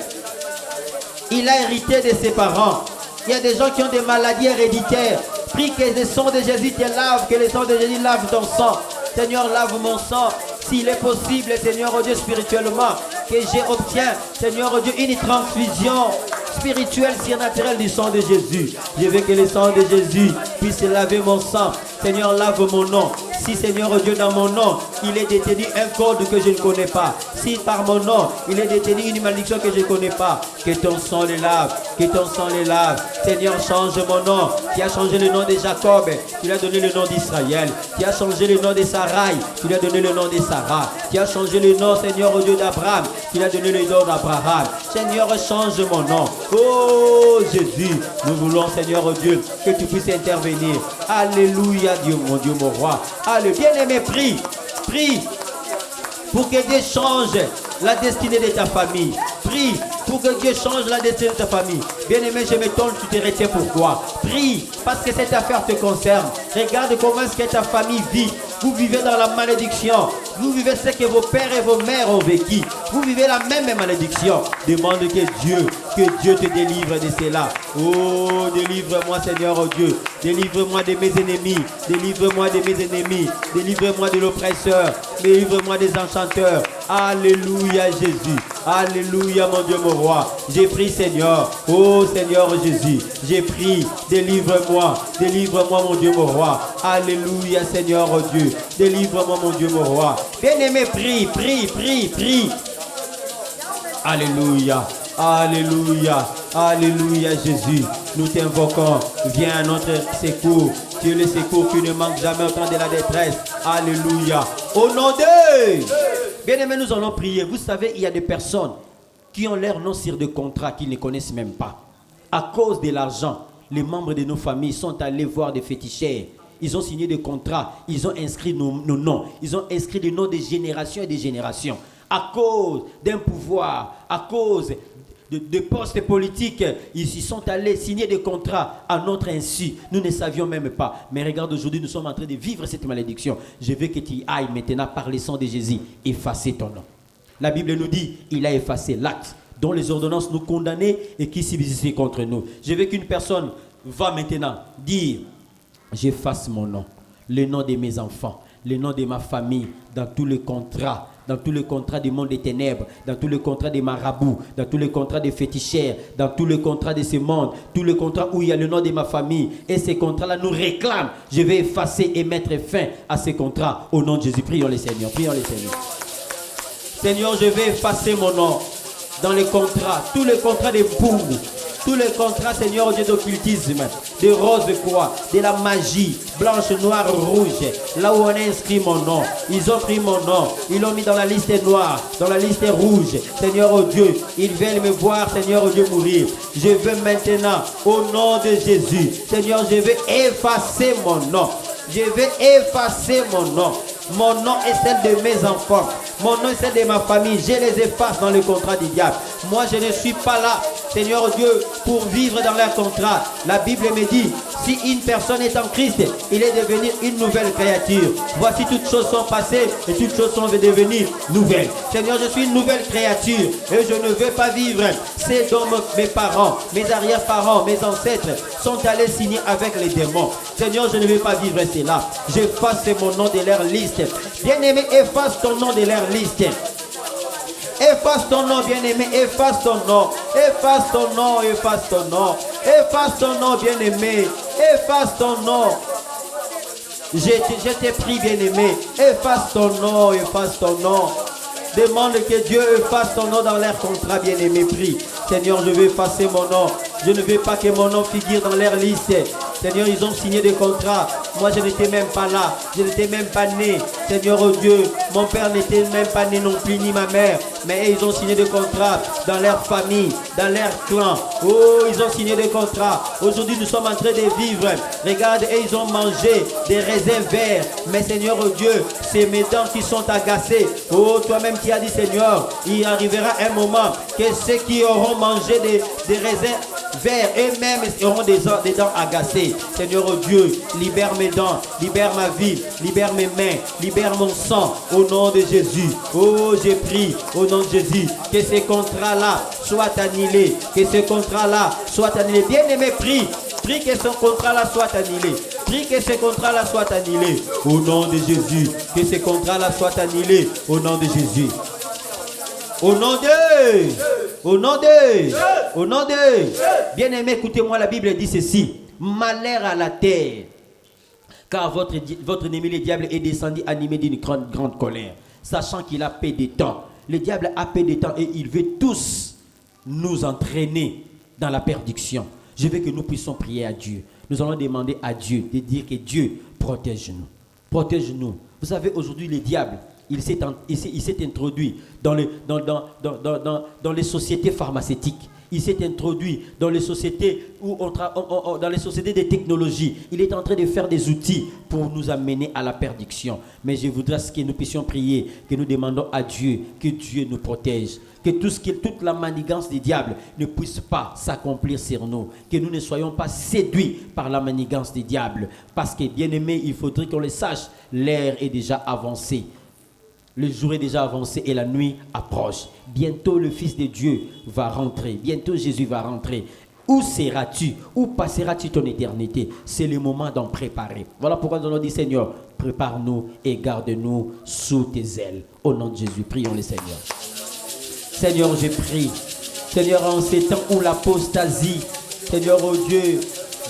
Il a hérité de ses parents. Il y a des gens qui ont des maladies héréditaires. Prie que le sang de Jésus te lave, que le sang de Jésus lave ton sang. Seigneur, lave mon sang. S'il est possible, Seigneur, oh Dieu, spirituellement, que j'obtiens, Seigneur, oh Dieu, une transfusion spirituelle, surnaturelle du sang de Jésus. Je veux que le sang de Jésus puisse laver mon sang. Seigneur, lave mon nom. Si, Seigneur oh Dieu, dans mon nom, il est détenu un code que je ne connais pas. Si par mon nom, il est détenu une malédiction que je ne connais pas, que ton sang le lave, que ton sang le lave. Seigneur, change mon nom. Tu as changé le nom de Jacob, tu lui as donné le nom d'Israël. Tu as changé le nom de Sarai, tu lui as donné le nom de Sarah. Tu as changé le nom, Seigneur oh Dieu, d'Abraham, tu lui as donné le nom d'Abraham. Seigneur, change mon nom. Oh Jésus, nous voulons, Seigneur oh Dieu, que tu puisses intervenir. Alléluia, Dieu, mon roi. Alléluia. Bien-aimé, prie, prie pour que Dieu change la destinée de ta famille. Prie pour que Dieu change la destinée de ta famille. Bien-aimé, je m'étonne, tu te retiens pourquoi. Prie parce que cette affaire te concerne. Regarde comment est-ce que ta famille vit. Vous vivez dans la malédiction. Vous vivez ce que vos pères et vos mères ont vécu. Vous vivez la même malédiction. Demande que Dieu, Que Dieu te délivre de cela. Oh, délivre-moi, Seigneur, oh Dieu. Délivre-moi de mes ennemis. Délivre-moi de mes ennemis. Délivre-moi de l'oppresseur. Délivre-moi des enchanteurs. Alléluia, Jésus. Alléluia, mon Dieu, mon roi. J'ai pris, Seigneur. Oh, Seigneur Jésus. J'ai pris. Délivre-moi. Délivre-moi, mon Dieu, mon roi. Alléluia, Seigneur, oh Dieu. Délivre-moi, mon Dieu, mon roi. Bien-aimé, prie, prie, prie, prie. Alléluia. Alléluia. Alléluia, Jésus. Nous t'invoquons. Viens à notre secours. Tu es le secours qui ne manque jamais au temps de la détresse. Alléluia. Au nom de... Bien-aimés, nous allons prier. Vous savez, il y a des personnes qui ont l'air non sur de contrat qu'ils ne connaissent même pas. À cause de l'argent, les membres de nos familles sont allés voir des féticheurs. Ils ont signé des contrats. Ils ont inscrit nos noms. Ils ont inscrit les noms des générations et des générations. À cause d'un pouvoir, à cause de postes politiques, ils sont allés signer des contrats à notre insu. Nous ne savions même pas. Mais regarde, aujourd'hui, nous sommes en train de vivre cette malédiction. Je veux que tu ailles maintenant par le sang de Jésus effacer ton nom. La Bible nous dit, il a effacé l'acte dont les ordonnances nous condamnaient et qui subsistait contre nous. Je veux qu'une personne va maintenant dire, j'efface mon nom, le nom de mes enfants, le nom de ma famille, dans tous les contrats. Dans tous les contrats du monde des ténèbres, dans tous les contrats des marabouts, dans tous les contrats des féticheurs, dans tous les contrats de ce monde, tous les contrats où il y a le nom de ma famille. Et ces contrats-là nous réclament. Je vais effacer et mettre fin à ces contrats. Au nom de Jésus, prions les Seigneurs, prions les Seigneurs. Seigneur, je vais effacer mon nom dans les contrats, tous les contrats des boum, tous les contrats, Seigneur, Dieu d'occultisme, de rose quoi, de la magie, blanche, noire, rouge, là où on a inscrit mon nom. Ils ont pris mon nom, ils l'ont mis dans la liste noire, dans la liste rouge. Seigneur, oh Dieu, ils veulent me voir, Seigneur, oh Dieu, mourir. Je veux maintenant, au nom de Jésus, Seigneur, je vais effacer mon nom. Je vais effacer mon nom. Mon nom est celle de mes enfants. Mon nom est celle de ma famille. Je les efface dans le contrat du diable. Moi, je ne suis pas là, Seigneur Dieu, pour vivre dans leur contrat. La Bible me dit, si une personne est en Christ, il est devenu une nouvelle créature. Voici, toutes choses sont passées et toutes choses sont devenues nouvelles. Seigneur, je suis une nouvelle créature et je ne veux pas vivre. C'est dont mes parents, mes arrière-parents, mes ancêtres sont allés signer avec les démons. Seigneur, je ne veux pas vivre cela. J'efface mon nom de leur liste. Bien-aimé, efface ton nom de leur liste. Efface ton nom, bien-aimé, efface ton nom. Efface ton nom, efface ton nom. Efface ton nom, bien-aimé. Efface ton nom. Je t'ai pris, bien-aimé. Efface ton nom, efface ton nom. Demande que Dieu efface ton nom dans leur contrat, bien-aimé. Prie. Seigneur, je vais effacer mon nom. Je ne veux pas que mon nom figure dans leur liste. Seigneur, ils ont signé des contrats. Moi, je n'étais même pas là. Je n'étais même pas né. Seigneur, oh Dieu, mon père n'était même pas né non plus, ni ma mère. Mais ils ont signé des contrats dans leur famille, dans leur clan. Oh, ils ont signé des contrats. Aujourd'hui, nous sommes en train de vivre. Regarde, et ils ont mangé des raisins verts. Mais Seigneur, oh Dieu, c'est mes dents qui sont agacées. Oh, toi-même qui as dit, Seigneur, il arrivera un moment que ceux qui auront mangé des raisins verts, eux-mêmes auront des dents agacées. Seigneur, oh Dieu, libère mes dents, libère ma vie, libère mes mains, libère mon sang, au nom de Jésus. Oh, j'ai pris, au nom de Jésus, que ces contrats-là soient annulés, que ces contrats-là soient annulés. Bien-aimé, prie que ce contrat-là soit annulé. Prie que ce contrat-là soit annulé, au nom de Jésus. Que ce contrat-là soit annulé, au nom de Jésus. Au nom de... Au nom de... Au nom de... Bien-aimé, écoutez-moi, la Bible dit ceci. Malheur à la terre, car votre ennemi le diable est descendu animé d'une grande colère, sachant qu'il a peu de temps. Le diable a peu de temps et il veut tous nous entraîner dans la perdition. Je veux que nous puissions prier à Dieu. Nous allons demander à Dieu de dire que Dieu protège-nous. Protège-nous. Vous savez, aujourd'hui, le diable, il s'est introduit dans les sociétés pharmaceutiques. Il s'est introduit dans les sociétés dans les sociétés de technologie. Il est en train de faire des outils pour nous amener à la perdition. Mais je voudrais que nous puissions prier, que nous demandons à Dieu que Dieu nous protège, que toute la manigance du diable ne puisse pas s'accomplir sur nous, que nous ne soyons pas séduits par la manigance du diable. Parce que, bien aimé, il faudrait qu'on le sache, l'ère est déjà avancée. Le jour est déjà avancé et la nuit approche. Bientôt le Fils de Dieu va rentrer. Bientôt Jésus va rentrer. Où seras-tu? Où passeras-tu ton éternité? C'est le moment d'en préparer. Voilà pourquoi nous allons dire, Seigneur, prépare-nous et garde-nous sous tes ailes. Au nom de Jésus, prions le Seigneur. Seigneur, je prie. Seigneur, en ces temps où l'apostasie, Seigneur, oh Dieu,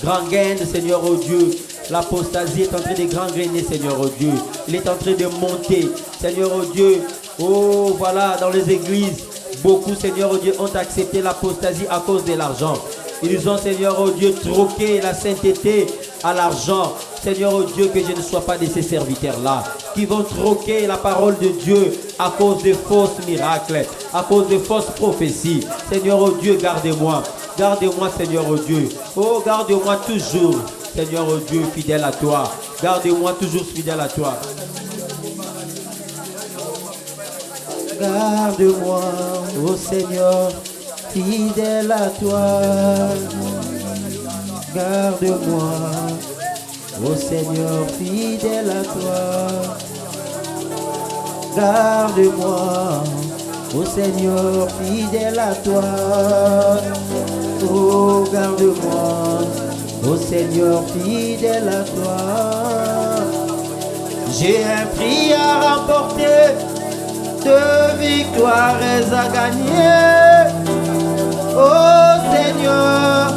gangrène, Seigneur, oh Dieu, l'apostasie est en train de gangréner, Seigneur, oh Dieu. Il est en train de monter, Seigneur, oh Dieu. Oh, voilà, dans les églises, beaucoup, Seigneur, oh Dieu, ont accepté l'apostasie à cause de l'argent. Ils ont, Seigneur, oh Dieu, troqué la sainteté à l'argent. Seigneur, oh Dieu, que je ne sois pas de ces serviteurs-là qui vont troquer la parole de Dieu à cause de fausses miracles, à cause de fausses prophéties. Seigneur, oh Dieu, garde-moi. Garde-moi, Seigneur, oh Dieu. Oh, garde-moi toujours, Seigneur, oh Dieu, fidèle à toi. Garde-moi toujours fidèle à toi. Garde-moi, oh Seigneur, fidèle à toi. Garde-moi, oh Seigneur, fidèle à toi. Garde-moi, oh Seigneur, fidèle à toi. Oh, garde-moi, oh Seigneur, fidèle à toi. J'ai un prix à remporter, de victoires à gagner. Oh Seigneur,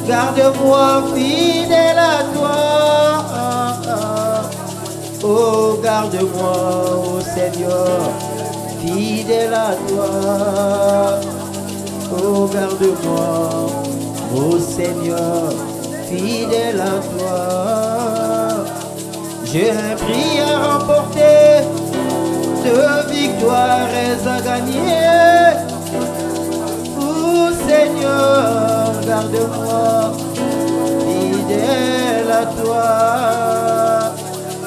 garde-moi fidèle à toi. Oh, garde-moi, oh Seigneur, fidèle à toi. Oh, garde-moi, oh Seigneur, fidèle à toi. J'ai un prix à remporter, de victoires à gagner. Oh Seigneur, garde-moi fidèle à toi.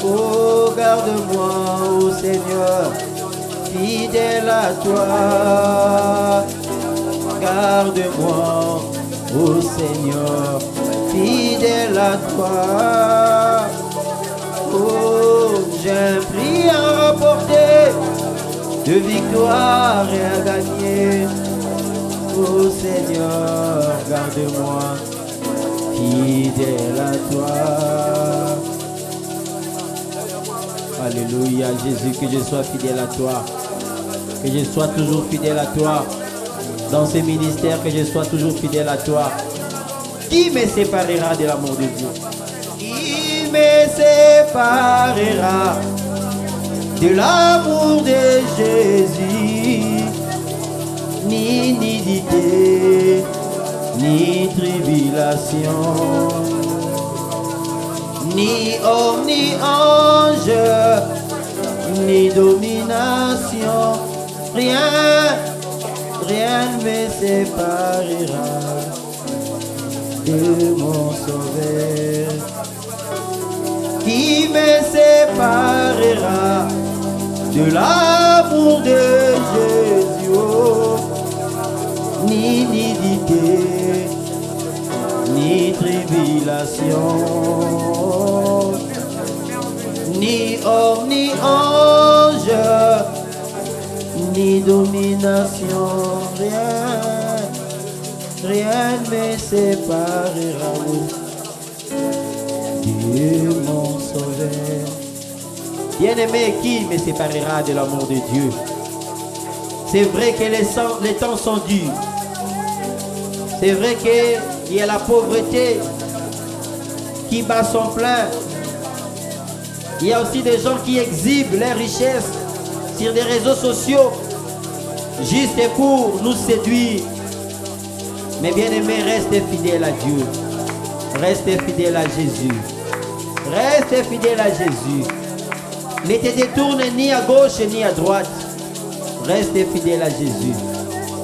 Oh, garde-moi, oh Seigneur, fidèle à toi. Garde-moi, oh Seigneur, fidèle à toi. Oh, j'ai un prix à remporter, de victoire et à gagner. Oh Seigneur, garde-moi, fidèle à toi. Alléluia, Jésus, que je sois fidèle à toi. Que je sois toujours fidèle à toi. Dans ce ministère, que je sois toujours fidèle à toi. Qui me séparera de l'amour de Dieu? Qui me séparera de l'amour de Jésus? Ni nudité, ni tribulation, ni homme, ni ange, ni domination. Rien, rien ne me séparera de mon Sauveur. Qui me séparera de l'amour de Jésus? Oh, ni nudité, ni tribulation, ni homme, ni ange, ni domination. Rien, rien ne me séparera de mon Sauveur. Bien-aimé, qui me séparera de l'amour de Dieu? C'est vrai que les temps sont durs. C'est vrai qu'il y a la pauvreté qui bat son plein. Il y a aussi des gens qui exhibent leurs richesses sur des réseaux sociaux juste pour nous séduire. Mais bien-aimé, restez fidèles à Dieu. Restez fidèles à Jésus. Restez fidèles à Jésus. Ne te détourne ni à gauche ni à droite. Restez fidèles à Jésus.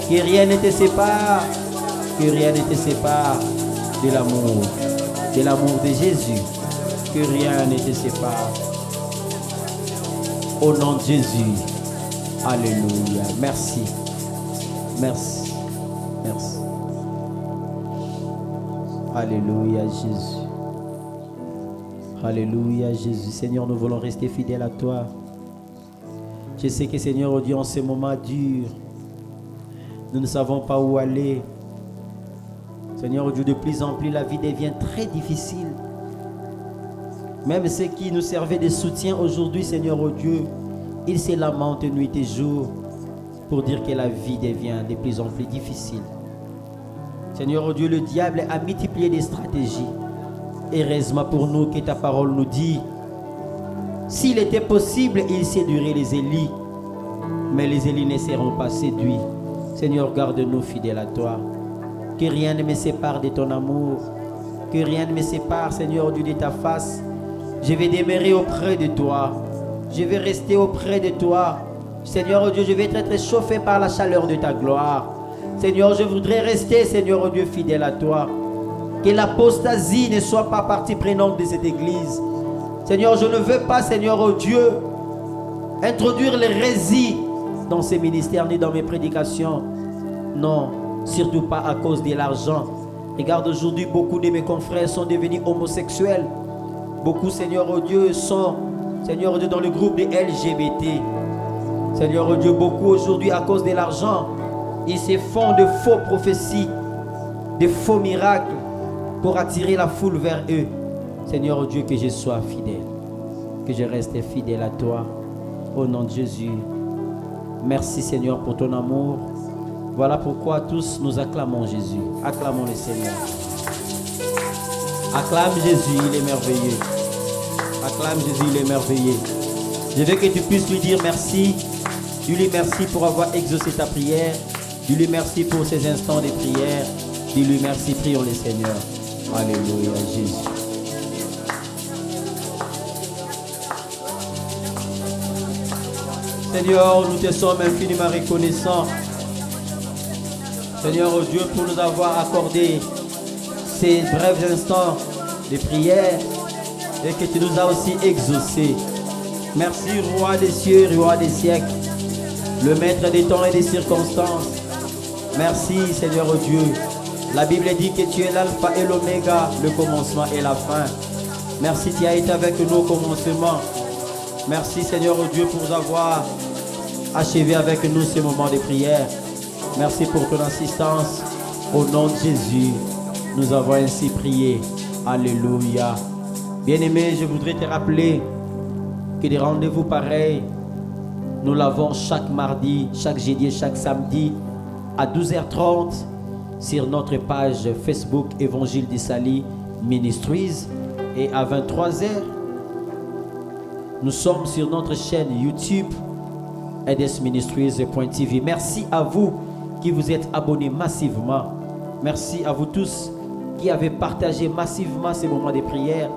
Que rien ne te sépare. Que rien ne te sépare de l'amour de Jésus. Que rien ne te sépare. Au nom de Jésus. Alléluia. Merci. Merci. Merci. Alléluia Jésus. Alléluia Jésus. Seigneur, nous voulons rester fidèles à toi. Je sais que Seigneur, oh Dieu, en ces moments durs, nous ne savons pas où aller. Seigneur, oh Dieu, de plus en plus, la vie devient très difficile. Même ceux qui nous servaient de soutien aujourd'hui, Seigneur, oh Dieu, ils se lamentent nuit et jour pour dire que la vie devient de plus en plus difficile. Seigneur, oh Dieu, le diable a multiplié des stratégies. Heureusement pour nous que ta parole nous dit, s'il était possible, il séduirait les Élis. Mais les Élis ne seront pas séduits. Seigneur, garde-nous fidèles à toi. Que rien ne me sépare de ton amour. Que rien ne me sépare, Seigneur, Dieu, de ta face. Je vais demeurer auprès de toi. Je vais rester auprès de toi. Seigneur, oh Dieu, je vais être chauffé par la chaleur de ta gloire. Seigneur, je voudrais rester, Seigneur, oh Dieu, fidèle à toi. Que l'apostasie ne soit pas partie prenante de cette église. Seigneur, je ne veux pas, Seigneur, oh Dieu, introduire l'hérésie dans ces ministères ni dans mes prédications. Non, surtout pas à cause de l'argent. Regarde, aujourd'hui, beaucoup de mes confrères sont devenus homosexuels. Beaucoup, Seigneur, oh Dieu, sont, Seigneur, oh Dieu, dans le groupe des LGBT. Seigneur, oh Dieu, beaucoup aujourd'hui, à cause de l'argent, ils se font de faux prophéties, de faux miracles pour attirer la foule vers eux. Seigneur, oh Dieu, que je sois fidèle, que je reste fidèle à toi. Au nom de Jésus. Merci, Seigneur, pour ton amour. Voilà pourquoi tous nous acclamons Jésus. Acclamons le Seigneur. Acclame Jésus, il est merveilleux. Acclame Jésus, il est merveilleux. Je veux que tu puisses lui dire merci. Dis-lui merci pour avoir exaucé ta prière. Dis-lui merci pour ces instants de prière. Dis-lui merci, prions le Seigneur. Alléluia, Jésus. Seigneur, nous te sommes infiniment reconnaissants. Seigneur, oh Dieu, pour nous avoir accordé ces brefs instants de prière et que tu nous as aussi exaucés. Merci, Roi des cieux, Roi des siècles, le Maître des temps et des circonstances. Merci, Seigneur, oh Dieu. La Bible dit que tu es l'alpha et l'oméga, le commencement et la fin. Merci, tu as été avec nous au commencement. Merci, Seigneur, oh Dieu, pour avoir achevé avec nous ce moment de prière. Merci pour ton assistance. Au nom de Jésus, nous avons ainsi prié. Alléluia. Bien-aimé, je voudrais te rappeler que des rendez-vous pareils, nous l'avons chaque mardi, chaque jeudi et chaque samedi à 12h30 sur notre page Facebook Évangile d'Issaly Ministries et à 23h. Nous sommes sur notre chaîne YouTube edesministries.tv. Merci à vous qui vous êtes abonnés massivement. Merci à vous tous qui avez partagé massivement ces moments de prière.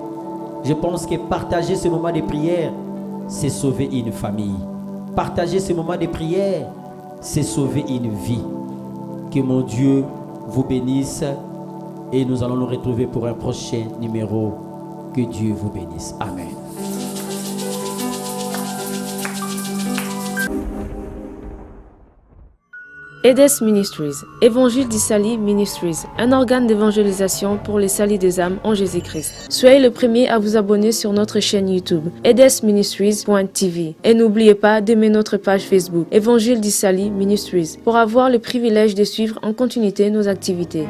Je pense que partager ce moment de prière, c'est sauver une famille. Partager ce moment de prière, c'est sauver une vie. Que mon Dieu vous bénisse et nous allons nous retrouver pour un prochain numéro. Que Dieu vous bénisse. Amen. EDES Ministries, Évangile d'Issaly Ministries, un organe d'évangélisation pour les salis des âmes en Jésus-Christ. Soyez le premier à vous abonner sur notre chaîne YouTube, edesministries.tv. Et n'oubliez pas d'aimer notre page Facebook, Évangile d'Issaly Ministries, pour avoir le privilège de suivre en continuité nos activités.